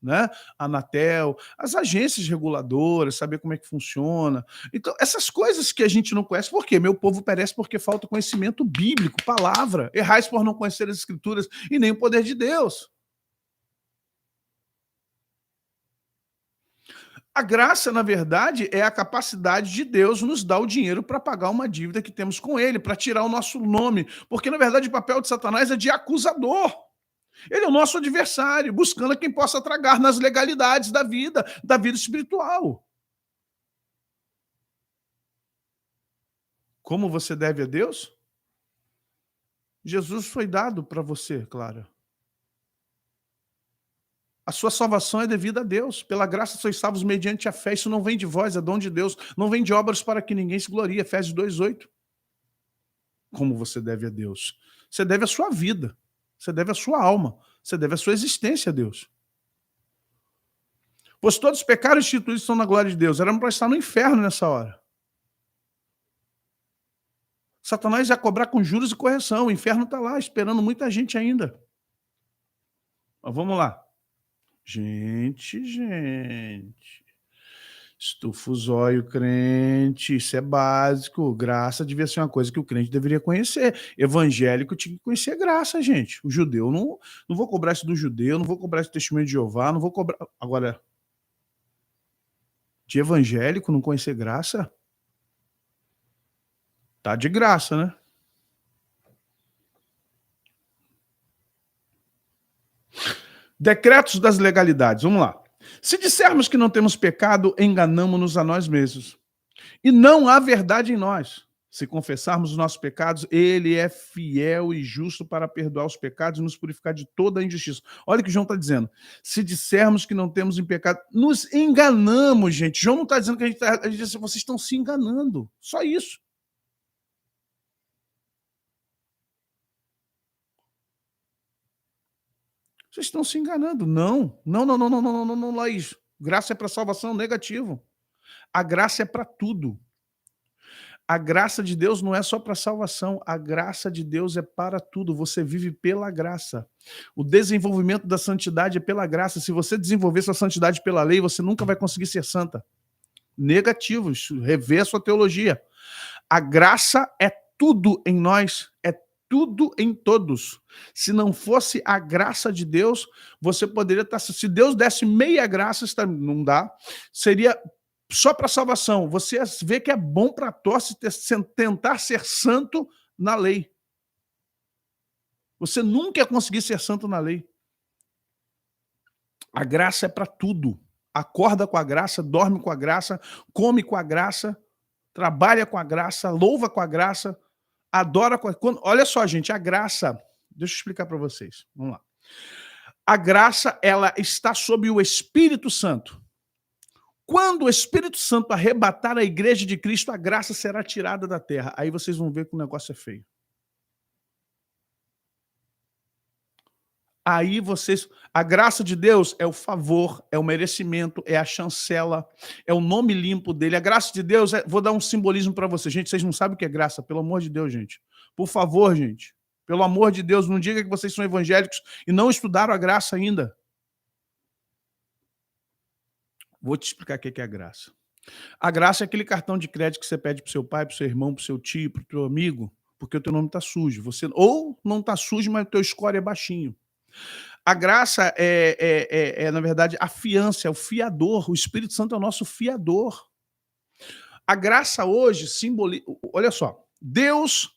Speaker 1: né? Anatel, as agências reguladoras, saber como é que funciona. Então, essas coisas que a gente não conhece, por quê? Meu povo perece porque falta conhecimento bíblico, palavra. Errais por não conhecer as escrituras e nem o poder de Deus. A graça, na verdade, é a capacidade de Deus nos dar o dinheiro para pagar uma dívida que temos com ele, para tirar o nosso nome. Porque, na verdade, o papel de Satanás é de acusador. Ele é o nosso adversário, buscando a quem possa tragar nas legalidades da vida espiritual. Como você deve a Deus? Jesus foi dado para você, Clara. A sua salvação é devida a Deus. Pela graça sois salvos mediante a fé. Isso não vem de vós, é dom de Deus. Não vem de obras para que ninguém se glorie. Efésios 2:8. Como você deve a Deus? Você deve a sua vida. Você deve a sua alma. Você deve a sua existência a Deus. Pois todos os pecados instituídos estão na glória de Deus. Éramos para estar no inferno nessa hora. Satanás ia cobrar com juros e correção. O inferno está lá, esperando muita gente ainda. Mas vamos lá. Gente. Estufa o zóio, crente. Isso é básico. Graça devia ser uma coisa que o crente deveria conhecer. Evangélico tinha que conhecer graça, gente. O judeu, não vou cobrar isso do judeu, não vou cobrar isso do testemunho de Jeová, não vou cobrar... Agora, de evangélico não conhecer graça? Tá de graça, né? Decretos das legalidades. Vamos lá. Se dissermos que não temos pecado, enganamo-nos a nós mesmos. E não há verdade em nós. Se confessarmos os nossos pecados, ele é fiel e justo para perdoar os pecados e nos purificar de toda a injustiça. Olha o que João está dizendo. Se dissermos que não temos em pecado, nos enganamos, gente. João não está dizendo que a gente diz assim, vocês estão se enganando. Só isso. Vocês estão se enganando. Não, Laís. Graça é para salvação, negativo. A graça é para tudo. A graça de Deus não é só para salvação, a graça de Deus é para tudo. Você vive pela graça. O desenvolvimento da santidade é pela graça. Se você desenvolver sua santidade pela lei, você nunca vai conseguir ser santa. Negativo, rever a sua teologia. A graça é tudo em nós, é tudo em todos. Se não fosse a graça de Deus, você poderia estar... Se Deus desse meia graça, não dá, seria só para salvação. Você vê que é bom para tosse tentar ser santo na lei. Você nunca ia conseguir ser santo na lei. A graça é para tudo. Acorda com a graça, dorme com a graça, come com a graça, trabalha com a graça, louva com a graça, adora com a... Olha só, gente, a graça... Deixa eu explicar para vocês. Vamos lá. A graça, ela está sob o Espírito Santo. Quando o Espírito Santo arrebatar a igreja de Cristo, a graça será tirada da terra. Aí vocês vão ver que o negócio é feio. Aí vocês... A graça de Deus é o favor, é o merecimento, é a chancela, é o nome limpo dele. A graça de Deus, vou dar um simbolismo para vocês. Gente, vocês não sabem o que é graça, pelo amor de Deus, gente. Por favor, gente. Pelo amor de Deus, não diga que vocês são evangélicos e não estudaram a graça ainda. Vou te explicar o que é a graça. A graça é aquele cartão de crédito que você pede para o seu pai, para o seu irmão, para o seu tio, para o teu amigo, porque o teu nome está sujo. Você, ou não está sujo, mas o teu score é baixinho. A graça na verdade, a fiança, é o fiador. O Espírito Santo é o nosso fiador. A graça hoje simboliza... Olha só, Deus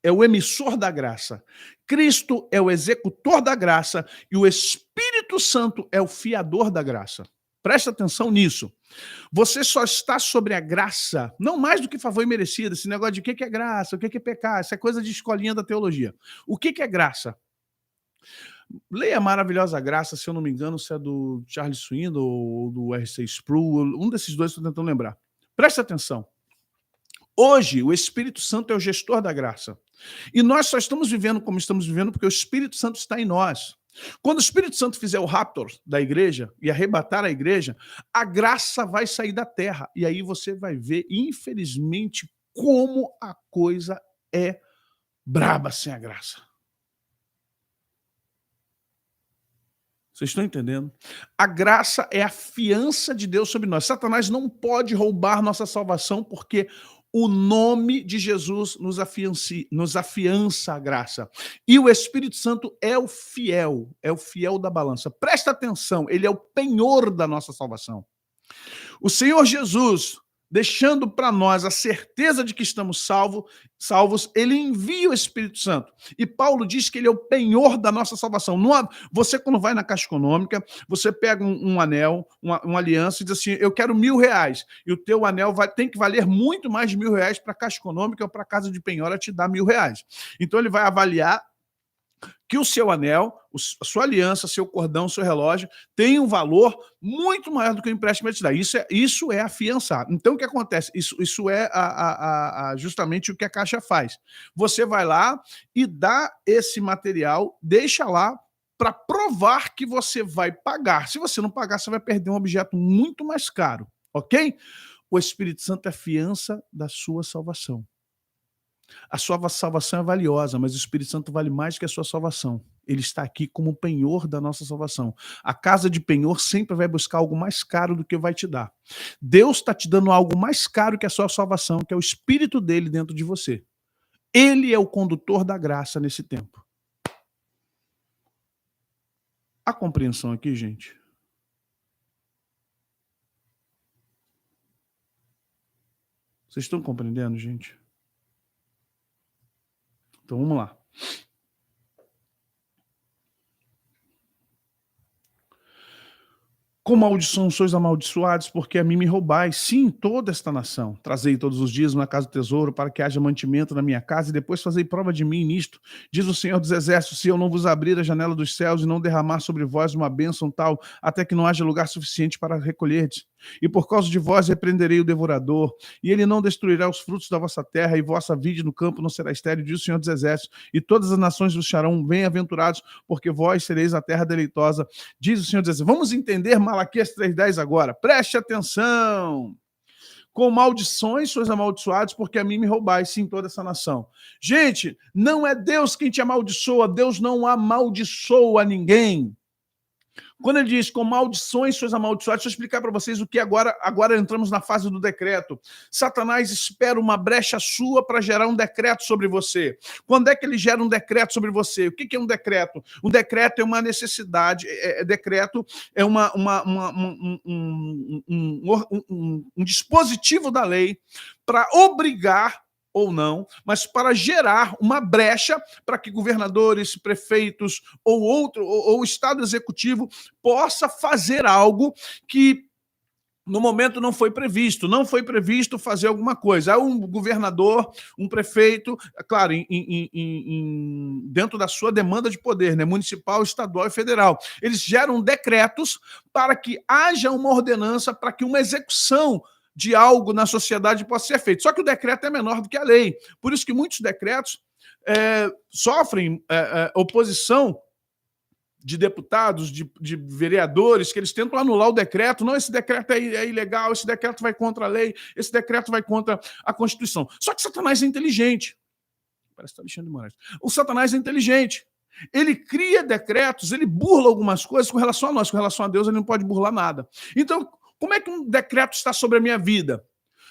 Speaker 1: é o emissor da graça, Cristo é o executor da graça e o Espírito Santo é o fiador da graça. Presta atenção nisso. Você só está sobre a graça, não mais do que favor e merecido. Esse negócio de o que é graça, o que é pecado, essa é coisa de escolinha da teologia. O que é graça? Leia a Maravilhosa Graça, se eu não me engano, se é do Charles Swindoll ou do R.C. Sproul, um desses dois, estou tentando lembrar. Presta atenção. Hoje, o Espírito Santo é o gestor da graça. E nós só estamos vivendo como estamos vivendo porque o Espírito Santo está em nós. Quando o Espírito Santo fizer o raptor da igreja e arrebatar a igreja, a graça vai sair da terra. E aí você vai ver, infelizmente, como a coisa é braba sem a graça. Vocês estão entendendo? A graça é a fiança de Deus sobre nós. Satanás não pode roubar nossa salvação porque o nome de Jesus nos afiança a graça. E o Espírito Santo é o fiel da balança. Presta atenção, ele é o penhor da nossa salvação. O Senhor Jesus, deixando para nós a certeza de que estamos salvos, ele envia o Espírito Santo. E Paulo diz que ele é o penhor da nossa salvação. Você, quando vai na Caixa Econômica, você pega um anel, uma aliança e diz assim, eu quero R$1.000. E o teu anel tem que valer muito mais de R$1.000 para a Caixa Econômica ou para a Casa de Penhora te dar R$1.000. Então ele vai avaliar que o seu anel, a sua aliança, seu cordão, seu relógio tem um valor muito maior do que o empréstimo que ele te dá. Isso é afiançar. Então, o que acontece? Isso é justamente o que a Caixa faz. Você vai lá e dá esse material, deixa lá para provar que você vai pagar. Se você não pagar, você vai perder um objeto muito mais caro, ok? O Espírito Santo é a fiança da sua salvação. A sua salvação é valiosa, mas o Espírito Santo vale mais que a sua salvação. Ele está aqui como penhor da nossa salvação. A casa de penhor sempre vai buscar algo mais caro do que vai te dar. Deus está te dando algo mais caro que a sua salvação, que é o Espírito dele dentro de você. Ele é o condutor da graça nesse tempo. Há compreensão aqui, gente? Vocês estão compreendendo, gente? Então vamos lá. Com maldição sois amaldiçoados, porque a mim me roubais, sim, toda esta nação. Trazei todos os dias na casa do tesouro, para que haja mantimento na minha casa, e depois fazei prova de mim nisto. Diz o Senhor dos Exércitos, se eu não vos abrir a janela dos céus e não derramar sobre vós uma bênção tal, até que não haja lugar suficiente para recolherdes. E por causa de vós repreenderei o devorador, e ele não destruirá os frutos da vossa terra, e vossa vide no campo não será estéril, diz o Senhor dos Exércitos, e todas as nações vos charão bem-aventurados, porque vós sereis a terra deleitosa, diz o Senhor dos Exércitos. Vamos entender Malaquias 3:10 agora, preste atenção. Com maldições sois amaldiçoados, porque a mim me roubais, sim, toda essa nação. Gente, não é Deus quem te amaldiçoa, Deus não amaldiçoa ninguém. Quando ele diz com maldições sois amaldiçoados, deixa eu explicar para vocês o que agora entramos na fase do decreto. Satanás espera uma brecha sua para gerar um decreto sobre você. Quando é que ele gera um decreto sobre você? O que é um decreto? Um decreto é uma necessidade, decreto é um dispositivo da lei para obrigar ou não, mas para gerar uma brecha para que governadores, prefeitos ou o Estado Executivo possa fazer algo que no momento não foi previsto. Não foi previsto fazer alguma coisa. Aí um governador, um prefeito, claro, dentro da sua demanda de poder, né, municipal, estadual e federal, eles geram decretos para que haja uma ordenança, para que uma execução de algo na sociedade possa ser feito. Só que o decreto é menor do que a lei. Por isso que muitos decretos sofrem oposição de deputados, de vereadores, que eles tentam anular o decreto. Não, esse decreto é ilegal, esse decreto vai contra a lei, esse decreto vai contra a Constituição. Só que Satanás é inteligente. Parece que está Alexandre de Moraes. O Satanás é inteligente. Ele cria decretos, ele burla algumas coisas com relação a nós, com relação a Deus ele não pode burlar nada. Então, como é que um decreto está sobre a minha vida?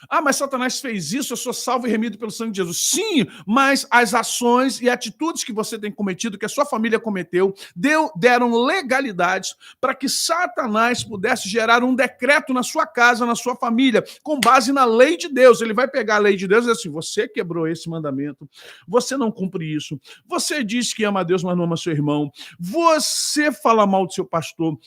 Speaker 1: Ah, mas Satanás fez isso, eu sou salvo e remido pelo sangue de Jesus. Sim, mas as ações e atitudes que você tem cometido, que a sua família cometeu, deram legalidades para que Satanás pudesse gerar um decreto na sua casa, na sua família, com base na lei de Deus. Ele vai pegar a lei de Deus e dizer assim, você quebrou esse mandamento, você não cumpre isso, você diz que ama a Deus, mas não ama seu irmão, você fala mal do seu pastor,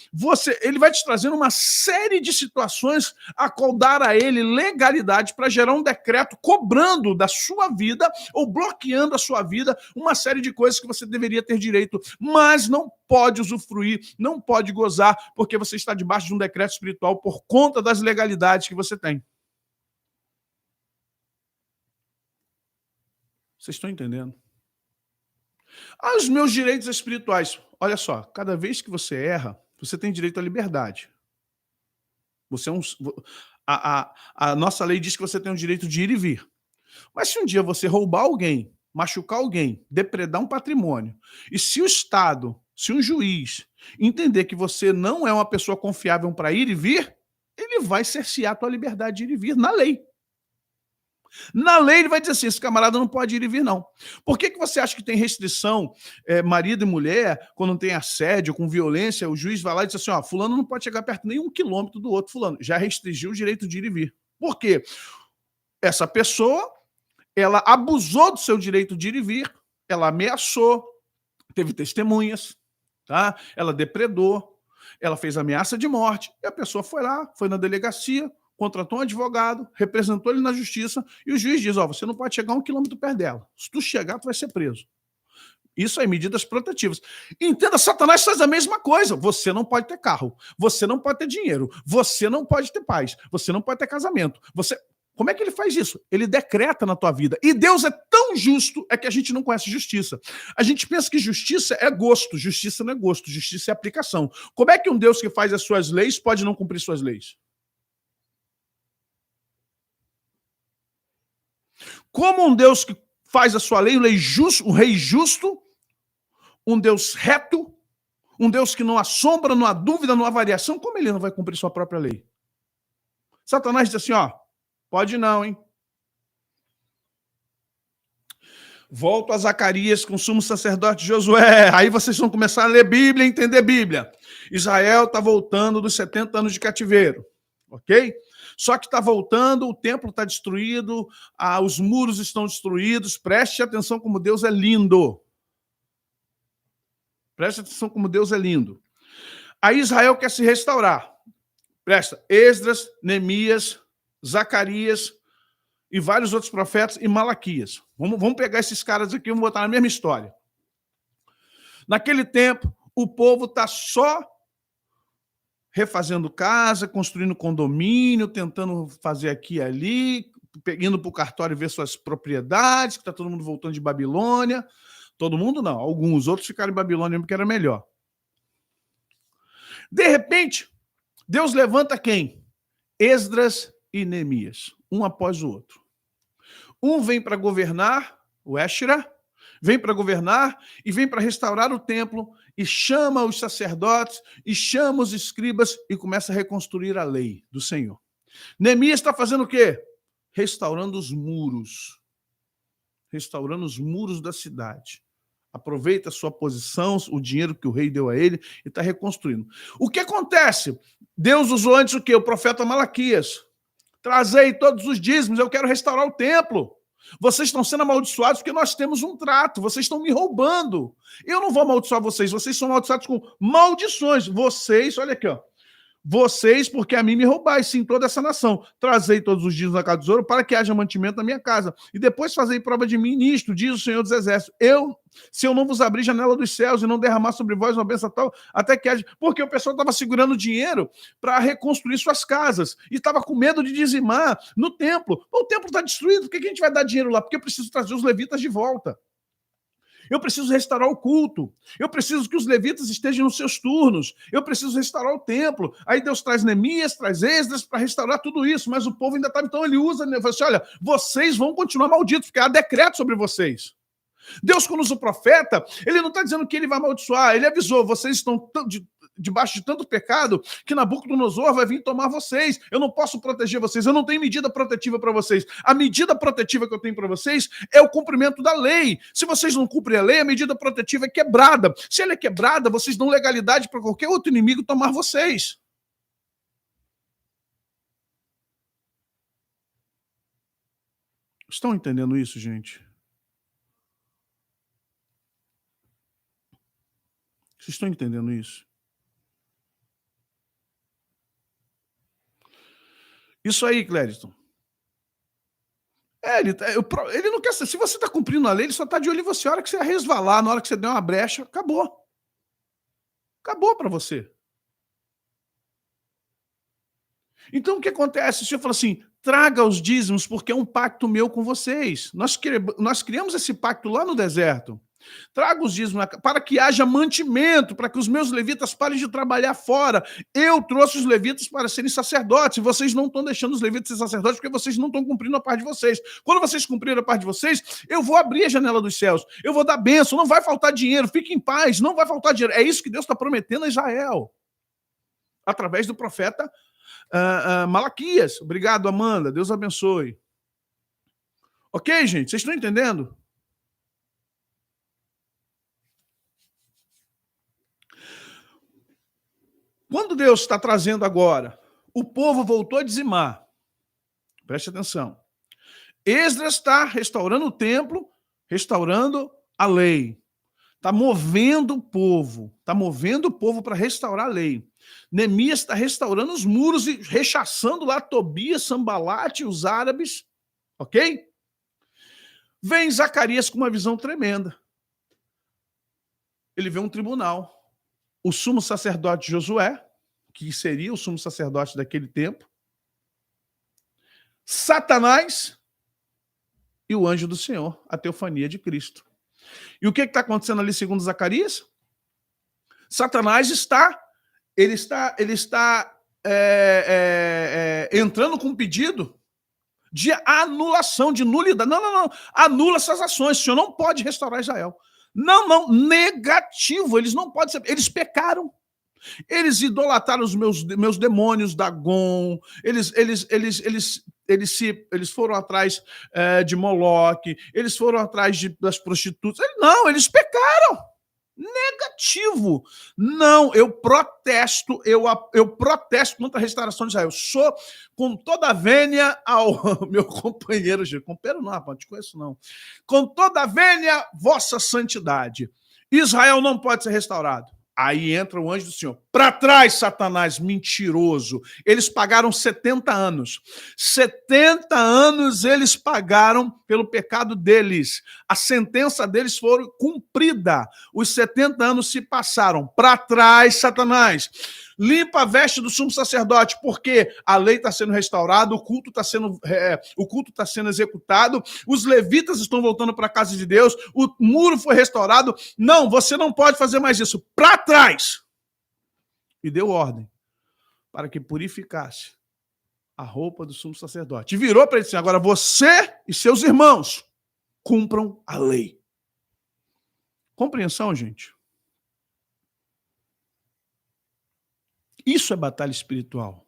Speaker 1: ele vai te trazendo uma série de situações a qual dar a ele legalidade para gerar um decreto cobrando da sua vida ou bloqueando a sua vida uma série de coisas que você deveria ter direito, mas não pode usufruir, não pode gozar, porque você está debaixo de um decreto espiritual por conta das legalidades que você tem. Vocês estão entendendo? Os meus direitos espirituais. Olha só, cada vez que você erra, você tem direito à liberdade. Você é a nossa lei diz que você tem o direito de ir e vir. Mas se um dia você roubar alguém, machucar alguém, depredar um patrimônio, e se o Estado, se um juiz entender que você não é uma pessoa confiável para ir e vir, ele vai cercear a tua liberdade de ir e vir na lei. Na lei ele vai dizer assim, esse camarada não pode ir e vir não. Por que você acha que tem restrição, marido e mulher, quando tem assédio, com violência, o juiz vai lá e diz assim, ó, fulano não pode chegar perto nem 1 quilômetro do outro fulano. Já restringiu o direito de ir e vir. Por quê? Essa pessoa, ela abusou do seu direito de ir e vir, ela ameaçou, teve testemunhas, tá? Ela depredou, ela fez ameaça de morte, e a pessoa foi lá, foi na delegacia, contratou um advogado, representou ele na justiça, e o juiz diz, ó, você não pode chegar 1 quilômetro perto dela. Se tu chegar, tu vai ser preso. Isso aí, medidas protetivas. Entenda, Satanás faz a mesma coisa. Você não pode ter carro, você não pode ter dinheiro, você não pode ter paz, você não pode ter casamento. Como é que ele faz isso? Ele decreta na tua vida. E Deus é tão justo, é que a gente não conhece justiça. A gente pensa que justiça é gosto, justiça não é gosto, justiça é aplicação. Como é que um Deus que faz as suas leis pode não cumprir suas leis? Como um Deus que faz a sua lei, um rei justo, um Deus reto, um Deus que não há sombra, não há dúvida, não há variação, como ele não vai cumprir sua própria lei? Satanás diz assim, ó, pode não, hein? Volto a Zacarias com o sumo sacerdote Josué. Aí vocês vão começar a ler Bíblia e entender Bíblia. Israel está voltando dos 70 anos de cativeiro, ok? Só que está voltando, o templo está destruído, os muros estão destruídos. Preste atenção como Deus é lindo. Preste atenção como Deus é lindo. Aí Israel quer se restaurar. Presta, Esdras, Neemias, Zacarias e vários outros profetas e Malaquias. Vamos pegar esses caras aqui e vamos botar na mesma história. Naquele tempo, o povo está só refazendo casa, construindo condomínio, tentando fazer aqui e ali, indo para o cartório ver suas propriedades, que está todo mundo voltando de Babilônia. Todo mundo não, alguns, outros ficaram em Babilônia porque era melhor. De repente, Deus levanta quem? Esdras e Neemias, um após o outro. Um vem para governar, o Éshera, vem para governar e vem para restaurar o templo e chama os sacerdotes e chama os escribas e começa a reconstruir a lei do Senhor. Neemias está fazendo o quê? Restaurando os muros. Restaurando os muros da cidade. Aproveita a sua posição, o dinheiro que o rei deu a ele e está reconstruindo. O que acontece? Deus usou antes o quê? O profeta Malaquias. Trazei todos os dízimos, eu quero restaurar o templo. Vocês estão sendo amaldiçoados porque nós temos um trato, vocês estão me roubando. Eu não vou amaldiçoar vocês são amaldiçoados com maldições. Vocês, olha aqui, ó. Vocês, porque a mim me roubais, sim, toda essa nação. Trazei todos os dias na casa do tesouro para que haja mantimento na minha casa. E depois fazei prova de mim nisto, diz o Senhor dos Exércitos. Se eu não vos abrir janela dos céus e não derramar sobre vós uma bênção tal, até que haja... Porque o pessoal estava segurando dinheiro para reconstruir suas casas. E estava com medo de dizimar no templo. O templo está destruído, por que a gente vai dar dinheiro lá? Porque eu preciso trazer os levitas de volta. Eu preciso restaurar o culto. Eu preciso que os levitas estejam nos seus turnos. Eu preciso restaurar o templo. Aí Deus traz Neemias, traz Esdras para restaurar tudo isso. Mas o povo ainda estava... Então ele usa... Ele fala assim, olha, vocês vão continuar malditos, porque há decreto sobre vocês. Deus, quando usa o profeta, ele não está dizendo que ele vai amaldiçoar, ele avisou, vocês estão debaixo de tanto pecado que Nabucodonosor vai vir tomar vocês. Eu não posso proteger vocês, eu não tenho medida protetiva para vocês. A medida protetiva que eu tenho para vocês é o cumprimento da lei. Se vocês não cumprem a lei, a medida protetiva é quebrada. Se ela é quebrada, vocês dão legalidade para qualquer outro inimigo tomar vocês. Estão entendendo isso, gente? Vocês estão entendendo isso? Isso aí, Clériton. Ele não quer. Se você está cumprindo a lei, ele só está de olho em você. A hora que você resvalar, na hora que você der uma brecha, acabou. Acabou para você. Então, o que acontece? O Senhor fala assim, traga os dízimos, porque é um pacto meu com vocês. Nós criamos esse pacto lá no deserto. Traga os dízimos para que haja mantimento, para que os meus levitas parem de trabalhar fora. Eu trouxe os levitas para serem sacerdotes, e vocês não estão deixando os levitas serem sacerdotes porque vocês não estão cumprindo a parte de vocês. Quando vocês cumprirem a parte de vocês, eu vou abrir a janela dos céus, eu vou dar bênção, não vai faltar dinheiro, fique em paz, não vai faltar dinheiro. É isso que Deus está prometendo a Israel, através do profeta Malaquias. Obrigado, Amanda, Deus abençoe. Ok, gente? Vocês estão entendendo? Quando Deus está trazendo agora, o povo voltou a dizimar. Preste atenção. Esdras está restaurando o templo, restaurando a lei. Está movendo o povo. Está movendo o povo para restaurar a lei. Neemias está restaurando os muros e rechaçando lá Tobias, Sambalate e os árabes. Ok? Vem Zacarias com uma visão tremenda. Ele vê um tribunal. O sumo sacerdote Josué, que seria o sumo sacerdote daquele tempo, Satanás e o anjo do Senhor, a teofania de Cristo. E o que está acontecendo ali, segundo Zacarias? Satanás está entrando com um pedido de anulação, de nulidade. Não. Anula essas ações. O Senhor não pode restaurar Israel. Não, negativo, eles não podem ser, eles pecaram, eles idolatraram os meus demônios, Dagon, eles foram atrás de Moloque, eles foram atrás das prostitutas, eles pecaram, negativo, não, eu protesto contra a restauração de Israel, sou com toda a vênia ao meu companheiro, companheiro não, rapaz, não te conheço não, com toda a vênia vossa santidade, Israel não pode ser restaurado. Aí entra o anjo do Senhor. Para trás, Satanás, mentiroso. Eles pagaram 70 anos. 70 anos eles pagaram pelo pecado deles. A sentença deles foi cumprida. Os 70 anos se passaram. Para trás, Satanás. Limpa a veste do sumo sacerdote, porque a lei está sendo restaurada, o culto está sendo executado, os levitas estão voltando para a casa de Deus, o muro foi restaurado. Não, você não pode fazer mais isso. Para trás! E deu ordem para que purificasse a roupa do sumo sacerdote. E virou para ele assim, agora você e seus irmãos cumpram a lei. Compreensão, gente? Isso é batalha espiritual.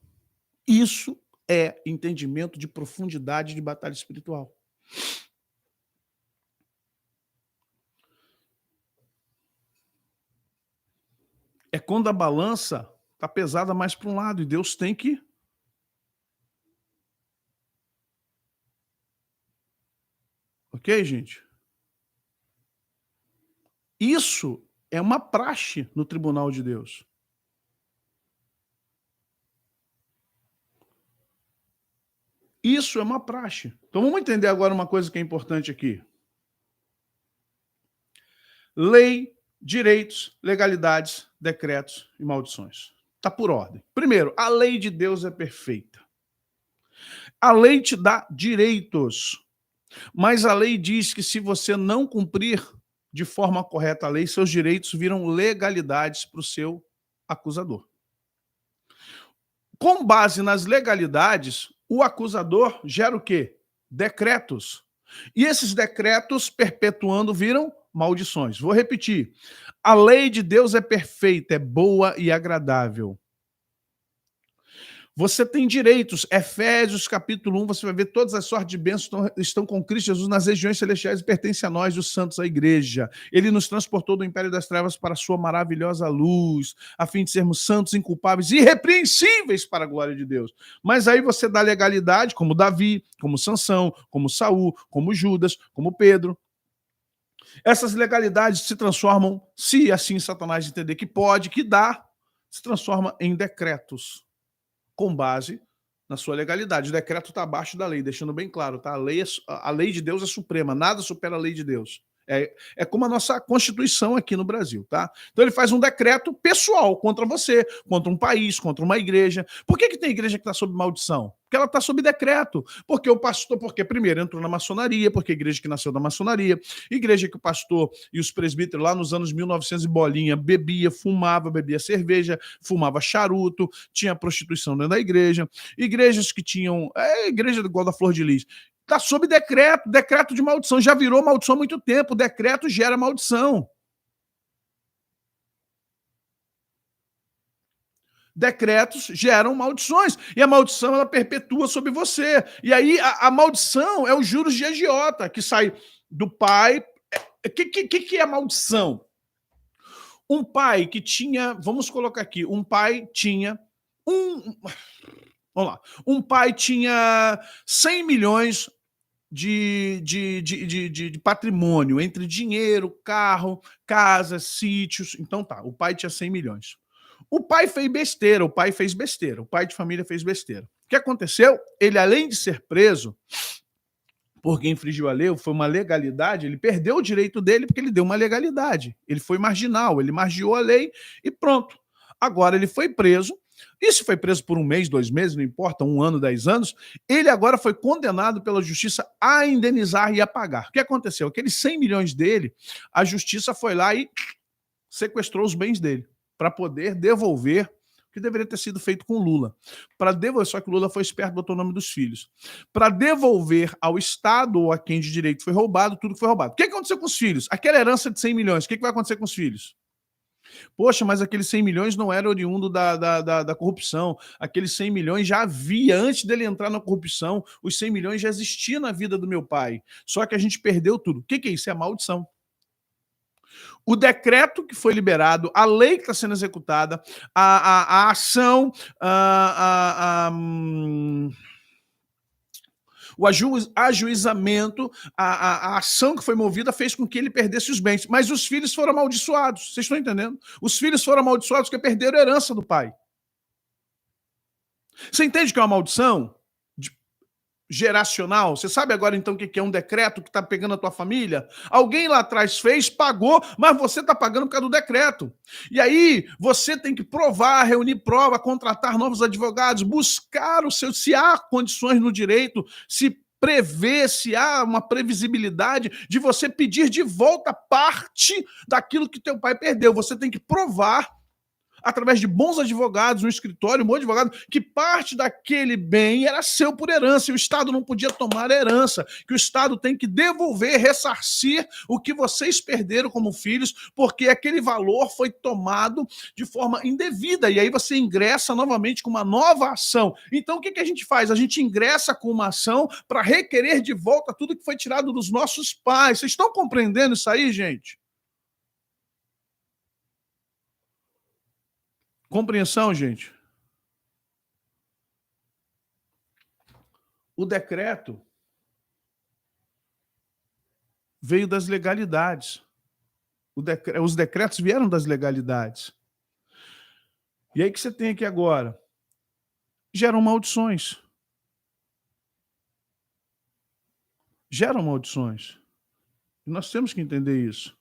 Speaker 1: Isso é entendimento de profundidade de batalha espiritual. É quando a balança está pesada mais para um lado e Deus tem que... Ok, gente? Isso é uma praxe no tribunal de Deus. Isso é uma praxe. Então vamos entender agora uma coisa que é importante aqui. Lei, direitos, legalidades, decretos e maldições. Está por ordem. Primeiro, a lei de Deus é perfeita. A lei te dá direitos, mas a lei diz que se você não cumprir de forma correta a lei, seus direitos viram legalidades para o seu acusador. Com base nas legalidades, o acusador gera o quê? Decretos. E esses decretos, perpetuando, viram maldições. Vou repetir. A lei de Deus é perfeita, é boa e agradável. Você tem direitos. Efésios capítulo 1, você vai ver todas as sortes de bênçãos estão com Cristo Jesus nas regiões celestiais e pertencem a nós, os santos, a igreja. Ele nos transportou do império das trevas para a sua maravilhosa luz, a fim de sermos santos, inculpáveis e irrepreensíveis para a glória de Deus. Mas aí você dá legalidade, como Davi, como Sansão, como Saul, como Judas, como Pedro. Essas legalidades se transformam, se assim Satanás entender que pode, que dá, se transforma em decretos, com base na sua legalidade. O decreto está abaixo da lei, deixando bem claro, tá? A lei de Deus é suprema, nada supera a lei de Deus. É como a nossa Constituição aqui no Brasil, tá? Então ele faz um decreto pessoal contra você, contra um país, contra uma igreja. Por que tem igreja que está sob maldição? Porque ela está sob decreto. Porque o pastor, porque primeiro entrou na maçonaria, porque a igreja que nasceu da maçonaria, igreja que o pastor e os presbíteros lá nos anos 1900 e bolinha bebia, fumava, bebia cerveja, fumava charuto, tinha prostituição dentro da igreja, igrejas que tinham, igreja igual da Flor de Lis, está sob decreto, decreto de maldição, já virou maldição há muito tempo, decreto gera maldição. Decretos geram maldições, e a maldição ela perpetua sobre você. E aí a maldição é os juros de agiota, que sai do pai. O que é a maldição? Um pai que tinha, vamos colocar aqui, um pai tinha vamos lá, um pai tinha 100 milhões de patrimônio, entre dinheiro, carro, casas, sítios. Então tá, o pai tinha 100 milhões. O pai fez besteira, o pai de família fez besteira. O que aconteceu? Ele, além de ser preso, porque infringiu a lei, foi uma legalidade, ele perdeu o direito dele porque ele deu uma legalidade. Ele foi marginal, ele margiou a lei e pronto. Agora ele foi preso, e se foi preso por 1 mês, 2 meses, não importa, 1 ano, 10 anos, ele agora foi condenado pela justiça a indenizar e a pagar. O que aconteceu? Aqueles 100 milhões dele, a justiça foi lá e sequestrou os bens dele, para poder devolver o que deveria ter sido feito com Lula. Para devolver, só que Lula foi esperto, botou o nome dos filhos. Para devolver ao Estado ou a quem de direito foi roubado, tudo que foi roubado. O que aconteceu com os filhos? Aquela herança de 100 milhões, o que vai acontecer com os filhos? Poxa, mas aqueles 100 milhões não era oriundo da corrupção. Aqueles 100 milhões já havia, antes dele entrar na corrupção, os 100 milhões já existiam na vida do meu pai. Só que a gente perdeu tudo. O que é isso? É a maldição. O decreto que foi liberado, a lei que está sendo executada, a ação, o ajuizamento, a ação que foi movida fez com que ele perdesse os bens. Mas os filhos foram amaldiçoados. Vocês estão entendendo? Os filhos foram amaldiçoados porque perderam a herança do pai. Você entende que é uma maldição geracional? Você sabe agora então o que é um decreto que está pegando a tua família? Alguém lá atrás fez, pagou, mas você está pagando por causa do decreto. E aí você tem que provar, reunir prova, contratar novos advogados, buscar o seu, se há condições no direito, se prever, se há uma previsibilidade de você pedir de volta parte daquilo que teu pai perdeu. Você tem que provar, através de bons advogados, um escritório, um bom advogado, que parte daquele bem era seu por herança, e o Estado não podia tomar a herança, que o Estado tem que devolver, ressarcir o que vocês perderam como filhos, porque aquele valor foi tomado de forma indevida, e aí você ingressa novamente com uma nova ação. Então o que a gente faz? A gente ingressa com uma ação para requerer de volta tudo que foi tirado dos nossos pais. Vocês estão compreendendo isso aí, gente? Compreensão, gente? O decreto veio das legalidades. Os decretos vieram das legalidades. E aí que você tem aqui agora? Geram maldições. Geram maldições. E nós temos que entender isso.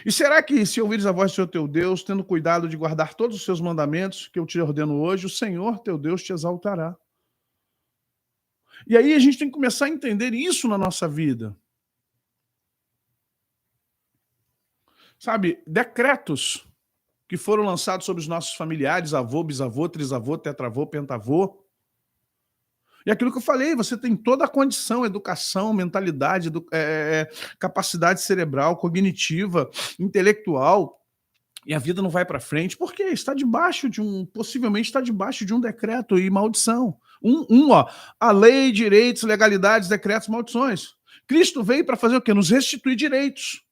Speaker 1: E será que, se ouvires a voz do Senhor teu Deus, tendo cuidado de guardar todos os seus mandamentos que eu te ordeno hoje, o Senhor teu Deus te exaltará? E aí a gente tem que começar a entender isso na nossa vida. Sabe, decretos que foram lançados sobre os nossos familiares, avô, bisavô, trisavô, tetravô, pentavô. E aquilo que eu falei, você tem toda a condição, educação, mentalidade, capacidade cerebral, cognitiva, intelectual, e a vida não vai para frente, porque está debaixo de possivelmente está debaixo de um decreto e maldição. Ó, a lei, direitos, legalidades, decretos, maldições. Cristo veio para fazer o quê? Nos restituir direitos.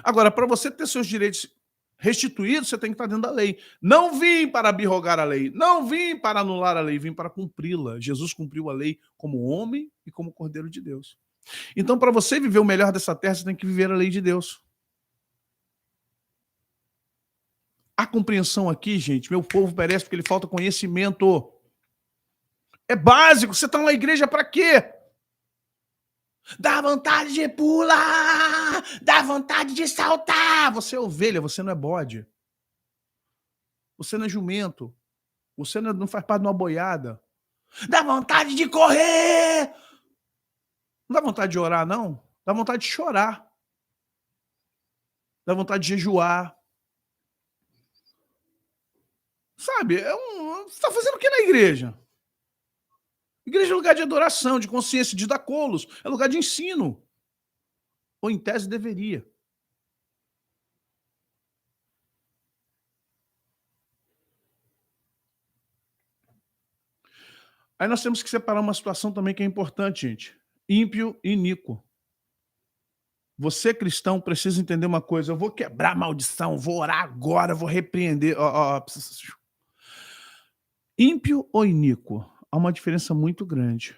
Speaker 1: Agora, para você ter seus direitos restituídos, você tem que estar dentro da lei. Não vim para abrogar a lei, não vim para anular a lei, vim para cumpri-la. Jesus cumpriu a lei como homem e como Cordeiro de Deus. Então, para você viver o melhor dessa terra, você tem que viver a lei de Deus. A compreensão aqui, gente, meu povo perece porque lhe falta conhecimento. É básico, você está na igreja para quê? Dá vontade de pular, dá vontade de saltar. Você é ovelha, você não é bode. Você não é jumento. Você não faz parte de uma boiada. Dá vontade de correr. Não dá vontade de orar, não. Dá vontade de chorar. Dá vontade de jejuar. Sabe, você está fazendo o que na igreja? Igreja é lugar de adoração, de consciência, de dar colos. É lugar de ensino. Ou em tese deveria. Aí nós temos que separar uma situação também que é importante, gente. Ímpio e iníquo. Você, cristão, precisa entender uma coisa. Eu vou quebrar a maldição, vou orar agora, vou repreender. Ímpio ou iníquo? Há uma diferença muito grande.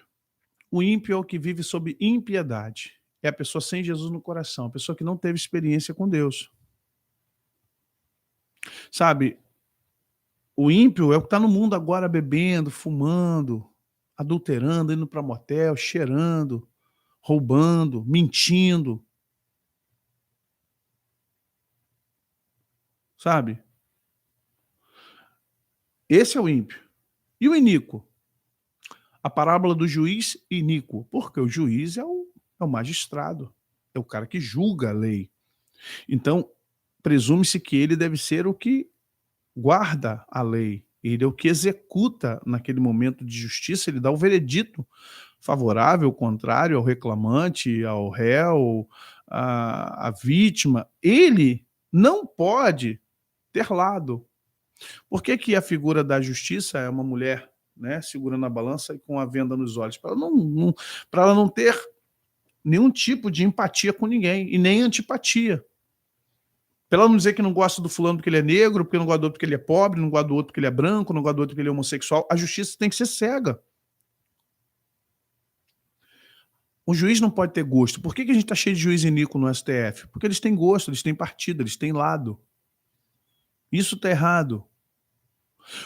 Speaker 1: O ímpio é o que vive sob impiedade. É a pessoa sem Jesus no coração, a pessoa que não teve experiência com Deus. Sabe, o ímpio é o que está no mundo agora bebendo, fumando, adulterando, indo para motel, cheirando, roubando, mentindo. Sabe? Esse é o ímpio. E o iníquo? A parábola do juiz iníquo. Porque o juiz é o magistrado, é o cara que julga a lei. Então, presume-se que ele deve ser o que guarda a lei. Ele é o que executa naquele momento de justiça, ele dá o veredito favorável, contrário ao reclamante, ao réu, à vítima. Ele não pode ter lado. Por que a figura da justiça é uma mulher, né, segurando a balança e com a venda nos olhos? Para ela não ter nenhum tipo de empatia com ninguém, e nem antipatia. Para ela não dizer que não gosta do fulano porque ele é negro, porque não gosta do outro porque ele é pobre, não gosta do outro porque ele é branco, não gosta do outro porque ele é homossexual. A justiça tem que ser cega. O juiz não pode ter gosto. Por que a gente está cheio de juiz iníquo no STF? Porque eles têm gosto, eles têm partido, eles têm lado. Isso está errado.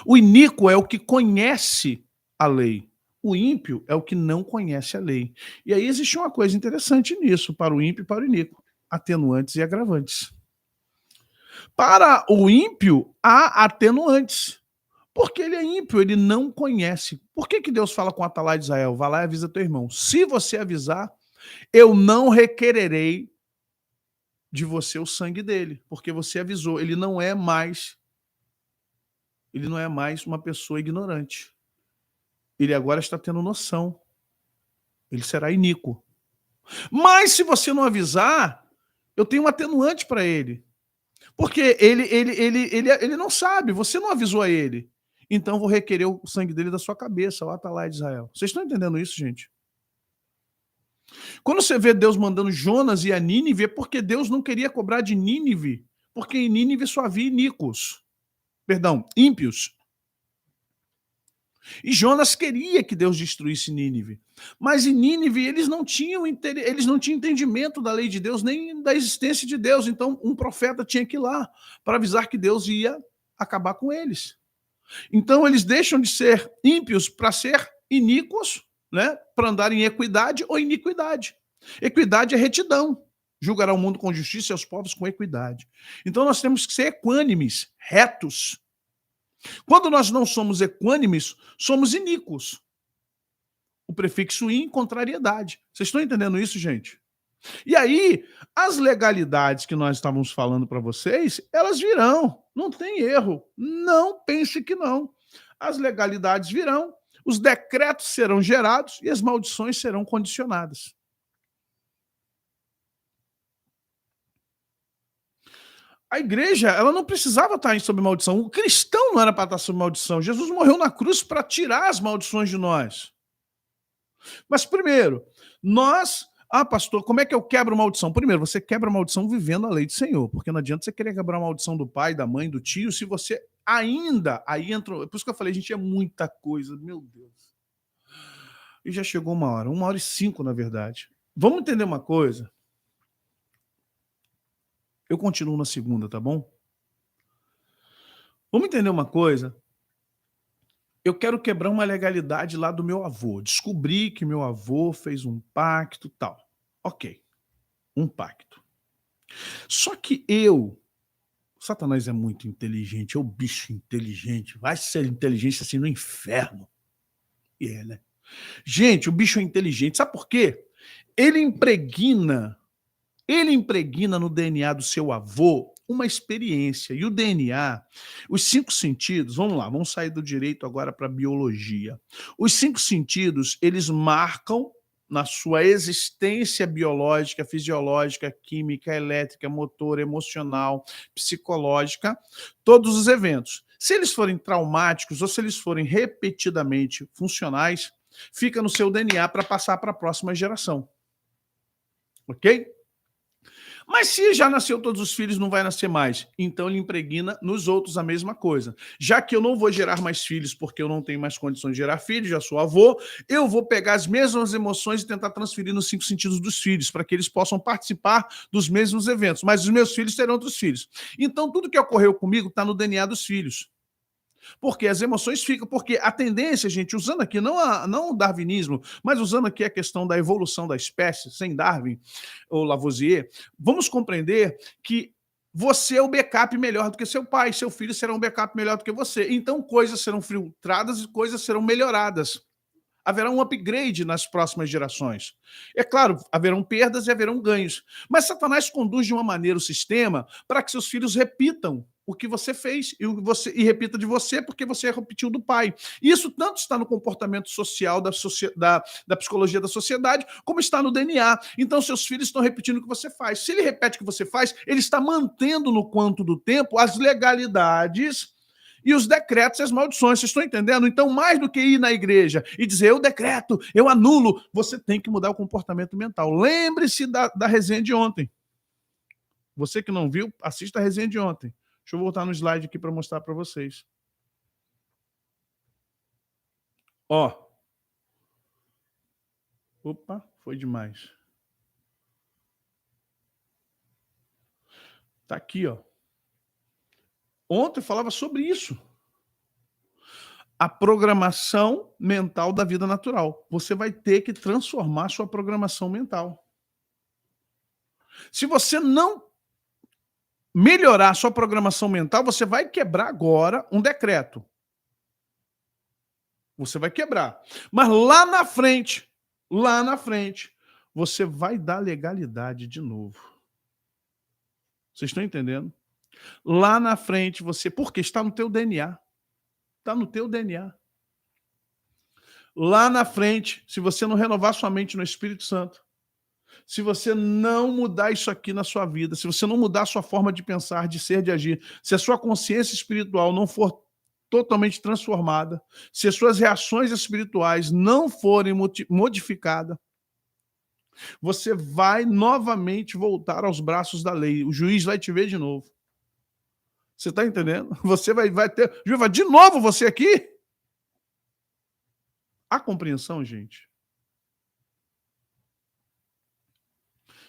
Speaker 1: O iníquo é o que conhece a lei. O ímpio é o que não conhece a lei. E aí existe uma coisa interessante nisso, para o ímpio e para o iníquo. Atenuantes e agravantes. Para o ímpio, há atenuantes. Porque ele é ímpio, ele não conhece. Por que Deus fala com o Atalai de Israel? Vai lá e avisa teu irmão. Se você avisar, eu não requererei de você o sangue dele, porque você avisou. Ele não é mais uma pessoa ignorante. Ele agora está tendo noção. Ele será iníquo. Mas se você não avisar, eu tenho um atenuante para ele. Porque ele não sabe, você não avisou a ele. Então vou requerer o sangue dele da sua cabeça, o Atalai de Israel. Vocês estão entendendo isso, gente? Quando você vê Deus mandando Jonas e a Nínive, é porque Deus não queria cobrar de Nínive, porque em Nínive só havia ímpios. E Jonas queria que Deus destruísse Nínive. Mas em Nínive eles não tinham entendimento da lei de Deus, nem da existência de Deus. Então um profeta tinha que ir lá para avisar que Deus ia acabar com eles. Então eles deixam de ser ímpios para ser iníquos, né? Para andar em equidade ou iniquidade. Equidade é retidão. Julgará o mundo com justiça e os povos com equidade. Então nós temos que ser equânimes, retos. Quando nós não somos equânimes, somos iníquos. O prefixo in, contrariedade. Vocês estão entendendo isso, gente? E aí, as legalidades que nós estávamos falando para vocês, elas virão. Não tem erro. Não pense que não. As legalidades virão. os decretos serão gerados e as maldições serão condicionadas. A igreja, ela não precisava estar sob maldição. O cristão não era para estar sob maldição. Jesus morreu na cruz para tirar as maldições de nós. Mas primeiro, nós... Ah, pastor, como é que eu quebro maldição? Primeiro, você quebra maldição vivendo a lei do Senhor, porque não adianta você querer quebrar a maldição do pai, da mãe, do tio, se você ainda... Aí entra... Por isso que eu falei, gente, é muita coisa, meu Deus. E já chegou 1h05, na verdade. Vamos entender uma coisa? Eu continuo na segunda, tá bom? Vamos entender uma coisa? Eu quero quebrar uma legalidade lá do meu avô. Descobri que meu avô fez um pacto e tal. Ok, um pacto. Só que Satanás é muito inteligente, é o bicho inteligente. Vai ser inteligente assim no inferno. E é, né? Gente, o bicho é inteligente. Sabe por quê? Ele impregna no DNA do seu avô uma experiência. E o DNA, os 5 sentidos, vamos lá, vamos sair do direito agora para a biologia. Os 5 sentidos, eles marcam na sua existência biológica, fisiológica, química, elétrica, motor, emocional, psicológica, todos os eventos. Se eles forem traumáticos ou se eles forem repetidamente funcionais, fica no seu DNA para passar para a próxima geração. Ok? Mas se já nasceu todos os filhos, não vai nascer mais. Então ele impregna nos outros a mesma coisa. Já que eu não vou gerar mais filhos porque eu não tenho mais condições de gerar filhos, já sou avô, eu vou pegar as mesmas emoções e tentar transferir nos 5 sentidos dos filhos, para que eles possam participar dos mesmos eventos. Mas os meus filhos terão outros filhos. Então tudo que ocorreu comigo está no DNA dos filhos. Porque as emoções ficam, porque a tendência, gente, usando aqui não o darwinismo, mas usando aqui a questão da evolução da espécie, sem Darwin ou Lavoisier, vamos compreender que você é o backup melhor do que seu pai, seu filho será um backup melhor do que você. Então coisas serão filtradas e coisas serão melhoradas. Haverá um upgrade nas próximas gerações. É claro, haverão perdas e haverão ganhos. Mas Satanás conduz de uma maneira o sistema para que seus filhos repitam o que você fez e repita de você porque você repetiu do pai. E isso tanto está no comportamento social da psicologia da sociedade, como está no DNA. Então, seus filhos estão repetindo o que você faz. Se ele repete o que você faz, ele está mantendo no quanto do tempo as legalidades e os decretos e as maldições. Vocês estão entendendo? Então, mais do que ir na igreja e dizer, eu decreto, eu anulo, você tem que mudar o comportamento mental. Lembre-se da resenha de ontem. Você que não viu, assista a resenha de ontem. Deixa eu voltar no slide aqui para mostrar para vocês. Ó. Opa, foi demais. Tá aqui, ó. Ontem eu falava sobre isso. A programação mental da vida natural. Você vai ter que transformar sua programação mental. Se você não melhorar sua programação mental, você vai quebrar agora um decreto. Você vai quebrar. Mas lá na frente, você vai dar legalidade de novo. Vocês estão entendendo? Lá na frente você... Porque está no teu DNA. Está no teu DNA. Lá na frente, se você não renovar sua mente no Espírito Santo, se você não mudar isso aqui na sua vida, se você não mudar a sua forma de pensar, de ser, de agir, se a sua consciência espiritual não for totalmente transformada, se as suas reações espirituais não forem modificadas, você vai novamente voltar aos braços da lei. O juiz vai te ver de novo. Você está entendendo? Você vai ter... De novo você aqui? Há compreensão, gente?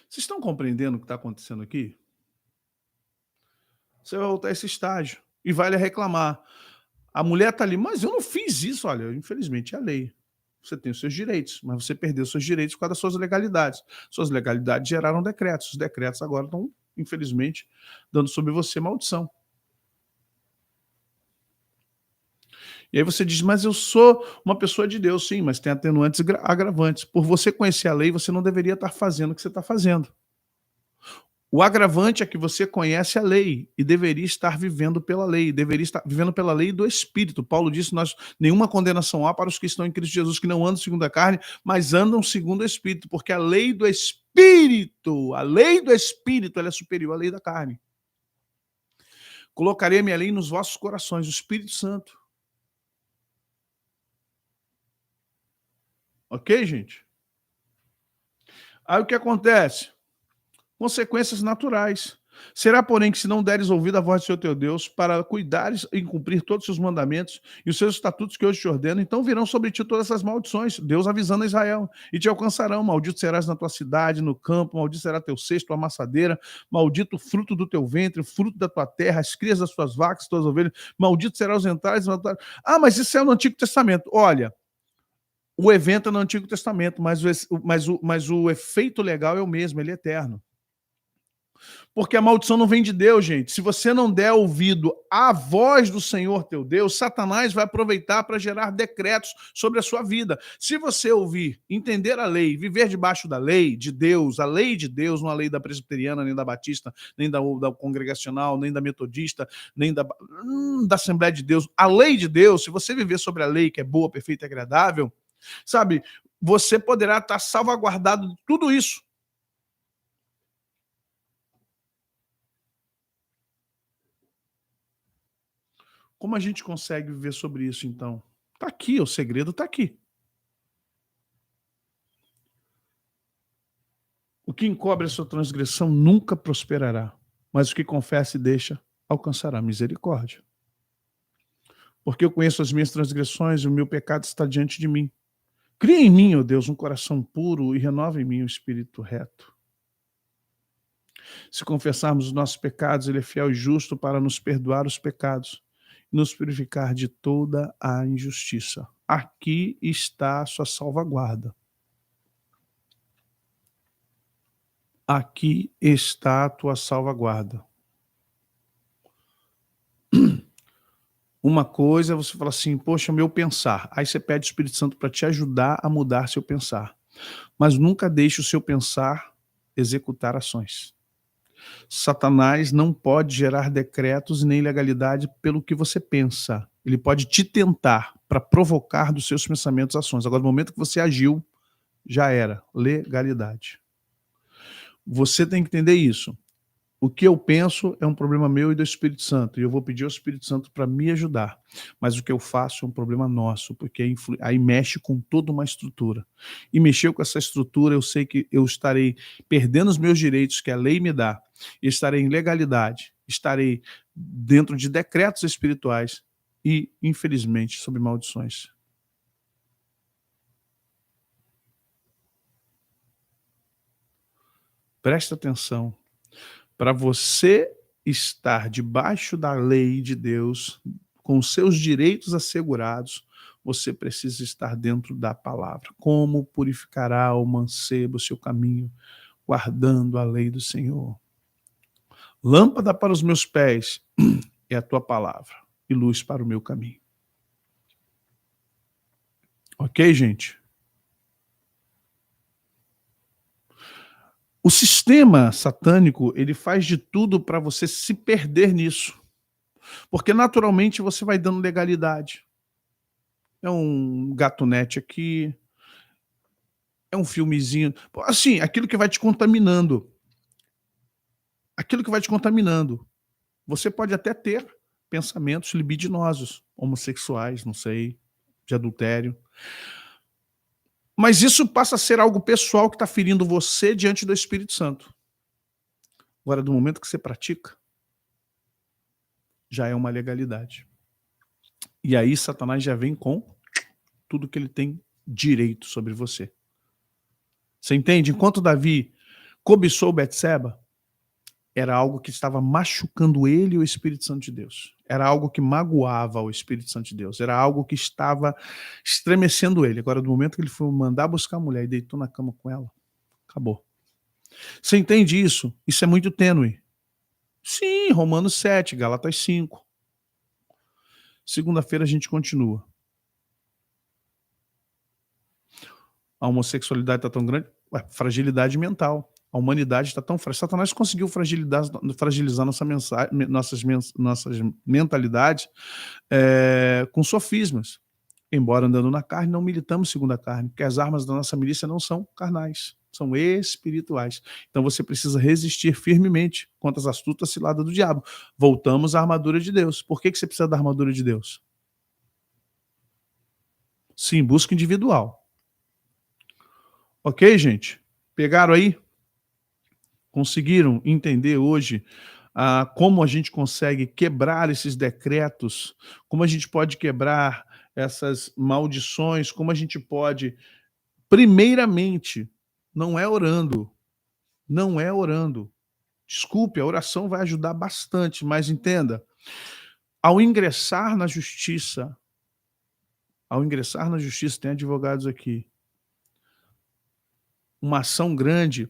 Speaker 1: Vocês estão compreendendo o que está acontecendo aqui? Você vai voltar a esse estágio e vai lhe reclamar. A mulher está ali, mas eu não fiz isso. Olha, infelizmente é a lei. Você tem os seus direitos, mas você perdeu os seus direitos por causa das suas legalidades. Suas legalidades geraram decretos. Os decretos agora estão, infelizmente, dando sobre você maldição. E aí você diz, mas eu sou uma pessoa de Deus. Sim, mas tem atenuantes e agravantes. Por você conhecer a lei, você não deveria estar fazendo o que você está fazendo. O agravante é que você conhece a lei e deveria estar vivendo pela lei, deveria estar vivendo pela lei do Espírito. Paulo disse: nenhuma condenação há para os que estão em Cristo Jesus, que não andam segundo a carne, mas andam segundo o Espírito, porque a lei do Espírito, ela é superior à lei da carne. Colocarei a minha lei nos vossos corações, o Espírito Santo. Ok, gente? Aí o que acontece? Consequências naturais. Será, porém, que se não deres ouvido à voz do Senhor teu Deus, para cuidares em cumprir todos os seus mandamentos e os seus estatutos que hoje te ordeno, então virão sobre ti todas essas maldições, Deus avisando a Israel, e te alcançarão. Maldito serás na tua cidade, no campo, maldito será teu cesto, tua amassadeira, maldito o fruto do teu ventre, o fruto da tua terra, as crias das tuas vacas, tuas ovelhas, maldito serão os entrares. Ah, mas isso é no Antigo Testamento. Olha, o evento é no Antigo Testamento, mas o efeito legal é o mesmo, ele é eterno. Porque a maldição não vem de Deus, gente. Se você não der ouvido à voz do Senhor teu Deus, Satanás vai aproveitar para gerar decretos sobre a sua vida. Se você ouvir, entender a lei, viver debaixo da lei de Deus, a lei de Deus, não a lei da presbiteriana, nem da batista, nem da congregacional, nem da metodista, nem da Assembleia de Deus, a lei de Deus, se você viver sobre a lei que é boa, perfeita e agradável, sabe, você poderá estar salvaguardado de tudo isso. Como a gente consegue viver sobre isso, então? Está aqui, o segredo está aqui. O que encobre a sua transgressão nunca prosperará, mas o que confessa e deixa alcançará misericórdia. Porque eu conheço as minhas transgressões e o meu pecado está diante de mim. Cria em mim, ó Deus, um coração puro e renova em mim o espírito reto. Se confessarmos os nossos pecados, Ele é fiel e justo para nos perdoar os pecados e nos purificar de toda a injustiça. Aqui está a sua salvaguarda. Aqui está a tua salvaguarda. Uma coisa é você falar assim, poxa, meu pensar. Aí você pede o Espírito Santo para te ajudar a mudar seu pensar. Mas nunca deixe o seu pensar executar ações. Satanás não pode gerar decretos nem legalidade pelo que você pensa. Ele pode te tentar para provocar dos seus pensamentos ações. Agora, no momento que você agiu, já era legalidade. Você tem que entender isso. O que eu penso é um problema meu e do Espírito Santo, e eu vou pedir ao Espírito Santo para me ajudar. Mas o que eu faço é um problema nosso, porque aí mexe com toda uma estrutura. E mexeu com essa estrutura, eu sei que eu estarei perdendo os meus direitos que a lei me dá, estarei em legalidade, estarei dentro de decretos espirituais e, infelizmente, sob maldições. Presta atenção. Para você estar debaixo da lei de Deus, com seus direitos assegurados, você precisa estar dentro da palavra. Como purificará o mancebo seu caminho, guardando a lei do Senhor? Lâmpada para os meus pés é a tua palavra, e luz para o meu caminho. Ok, gente? O sistema satânico, ele faz de tudo para você se perder nisso. Porque naturalmente você vai dando legalidade. É um gatunete aqui, é um filmezinho. Assim, aquilo que vai te contaminando. Aquilo que vai te contaminando. Você pode até ter pensamentos libidinosos, homossexuais, não sei, de adultério. Mas isso passa a ser algo pessoal que está ferindo você diante do Espírito Santo. Agora, do momento que você pratica, já é uma legalidade. E aí Satanás já vem com tudo que ele tem direito sobre você. Você entende? Enquanto Davi cobiçou Betseba, era algo que estava machucando ele e o Espírito Santo de Deus. Era algo que magoava o Espírito Santo de Deus. Era algo que estava estremecendo ele. Agora, do momento que ele foi mandar buscar a mulher e deitou na cama com ela, acabou. Você entende isso? Isso é muito tênue. Sim, Romanos 7, Gálatas 5. Segunda-feira a gente continua. A homossexualidade está tão grande? Fragilidade mental. A humanidade está tão frágil. Satanás conseguiu fragilizar nossas mentalidades com sofismas. Embora andando na carne, não militamos segundo a carne, porque as armas da nossa milícia não são carnais, são espirituais. Então você precisa resistir firmemente contra as astutas ciladas do diabo. Voltamos à armadura de Deus. Por que você precisa da armadura de Deus? Sim, busca individual. Ok, gente? Pegaram aí? Conseguiram entender hoje como a gente consegue quebrar esses decretos, como a gente pode quebrar essas maldições, como a gente pode, primeiramente, não é orando. Desculpe, a oração vai ajudar bastante, mas entenda, ao ingressar na justiça, tem advogados aqui, uma ação grande,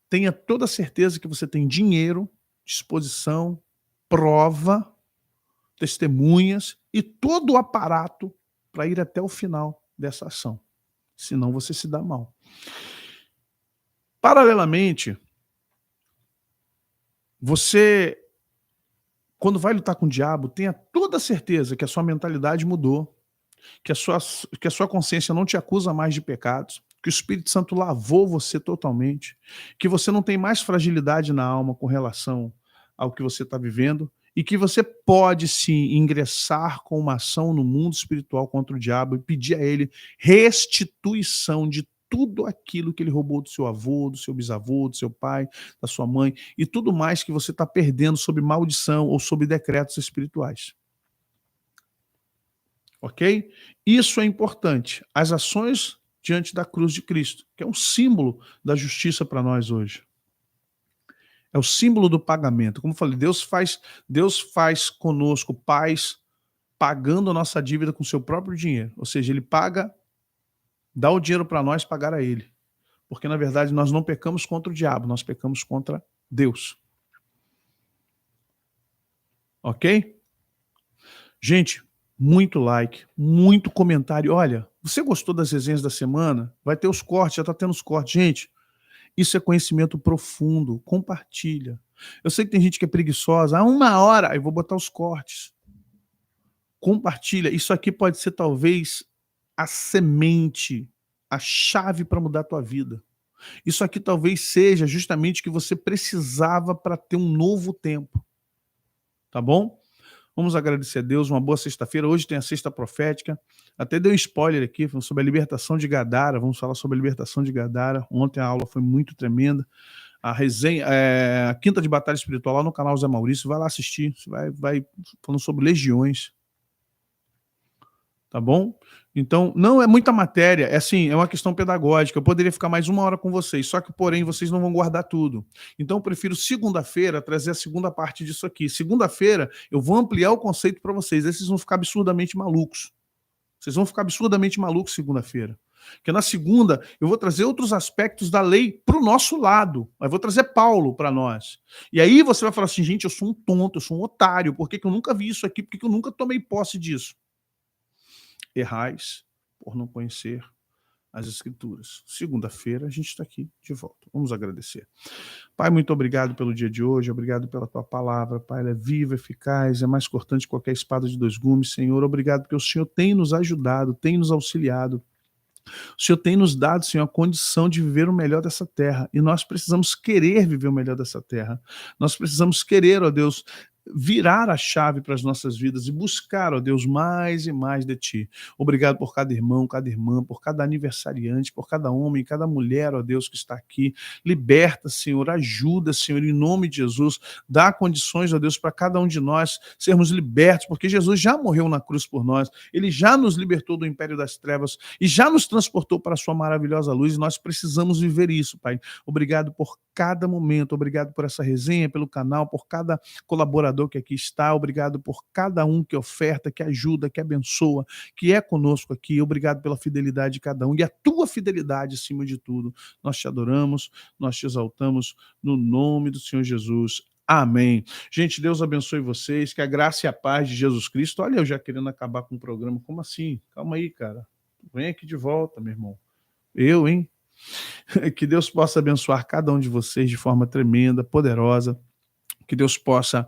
Speaker 1: tenha toda a certeza que você tem dinheiro, disposição, prova, testemunhas e todo o aparato para ir até o final dessa ação. Senão você se dá mal. Paralelamente, você, quando vai lutar com o diabo, tenha toda a certeza que a sua mentalidade mudou, que a sua consciência não te acusa mais de pecados, que o Espírito Santo lavou você totalmente, que você não tem mais fragilidade na alma com relação ao que você está vivendo, e que você pode sim ingressar com uma ação no mundo espiritual contra o diabo e pedir a ele restituição de tudo aquilo que ele roubou do seu avô, do seu bisavô, do seu pai, da sua mãe, e tudo mais que você está perdendo sob maldição ou sob decretos espirituais. Ok? Isso é importante. As ações diante da cruz de Cristo, que é um símbolo da justiça para nós hoje. É o símbolo do pagamento. Como eu falei, Deus faz conosco paz, pagando a nossa dívida com o seu próprio dinheiro. Ou seja, ele paga, dá o dinheiro para nós pagar a ele. Porque, na verdade, nós não pecamos contra o diabo, nós pecamos contra Deus. Ok? Gente, muito like, muito comentário. Olha, você gostou das resenhas da semana? Vai ter os cortes, já está tendo os cortes. Gente, isso é conhecimento profundo. Compartilha. Eu sei que tem gente que é preguiçosa. 1 hora, aí vou botar os cortes. Compartilha. Isso aqui pode ser talvez a semente, a chave para mudar a tua vida. Isso aqui talvez seja justamente o que você precisava para ter um novo tempo. Tá bom? Vamos agradecer a Deus, uma boa sexta-feira. Hoje tem a sexta profética. Até dei um spoiler aqui sobre a libertação de Gadara. Vamos falar sobre a libertação de Gadara. Ontem a aula foi muito tremenda. A resenha, a quinta de batalha espiritual lá no canal Zé Maurício. Vai lá assistir. Você vai falando sobre legiões. Tá bom? Então, não é muita matéria, é assim, é uma questão pedagógica. Eu poderia ficar mais 1 hora com vocês, só que, porém, vocês não vão guardar tudo. Então, eu prefiro segunda-feira trazer a segunda parte disso aqui. Segunda-feira, eu vou ampliar o conceito para vocês. Aí vocês vão ficar absurdamente malucos. Vocês vão ficar absurdamente malucos segunda-feira. Porque na segunda, eu vou trazer outros aspectos da lei para o nosso lado. Eu vou trazer Paulo para nós. E aí você vai falar assim, gente, eu sou um tonto, eu sou um otário. Por que eu nunca vi isso aqui? Por que eu nunca tomei posse disso? Errais por não conhecer as Escrituras. Segunda-feira a gente está aqui de volta. Vamos agradecer. Pai, muito obrigado pelo dia de hoje, obrigado pela tua palavra, Pai, ela é viva, eficaz, é mais cortante que qualquer espada de 2 gumes, Senhor, obrigado porque o Senhor tem nos ajudado, tem nos auxiliado, o Senhor tem nos dado, Senhor, a condição de viver o melhor dessa terra, e nós precisamos querer viver o melhor dessa terra, nós precisamos querer, ó Deus, virar a chave para as nossas vidas e buscar, ó Deus, mais e mais de Ti. Obrigado por cada irmão, cada irmã, por cada aniversariante, por cada homem, cada mulher, ó Deus, que está aqui. Liberta, Senhor, ajuda, Senhor, em nome de Jesus. Dá condições, ó Deus, para cada um de nós sermos libertos, porque Jesus já morreu na cruz por nós. Ele já nos libertou do império das trevas e já nos transportou para a sua maravilhosa luz e nós precisamos viver isso, Pai. Obrigado por cada momento, obrigado por essa resenha, pelo canal, por cada colaborador que aqui está, obrigado por cada um que oferta, que ajuda, que abençoa, que é conosco aqui, obrigado pela fidelidade de cada um e a tua fidelidade acima de tudo. Nós te adoramos, nós te exaltamos no nome do Senhor Jesus. Amém. Gente, Deus abençoe vocês, que a graça e a paz de Jesus Cristo. Olha, eu já querendo acabar com o programa, como assim? Calma aí, cara. Vem aqui de volta, meu irmão. Eu, hein? Que Deus possa abençoar cada um de vocês de forma tremenda, poderosa. Que Deus possa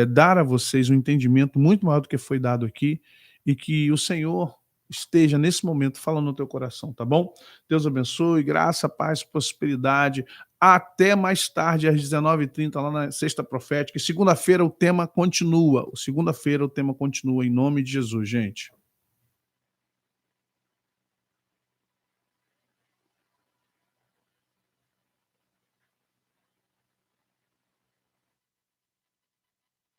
Speaker 1: dar a vocês um entendimento muito maior do que foi dado aqui e que o Senhor esteja nesse momento falando no teu coração, tá bom? Deus abençoe, graça, paz, prosperidade. Até mais tarde, às 19h30, lá na Sexta Profética. E segunda-feira o tema continua. Segunda-feira o tema continua, em nome de Jesus, gente.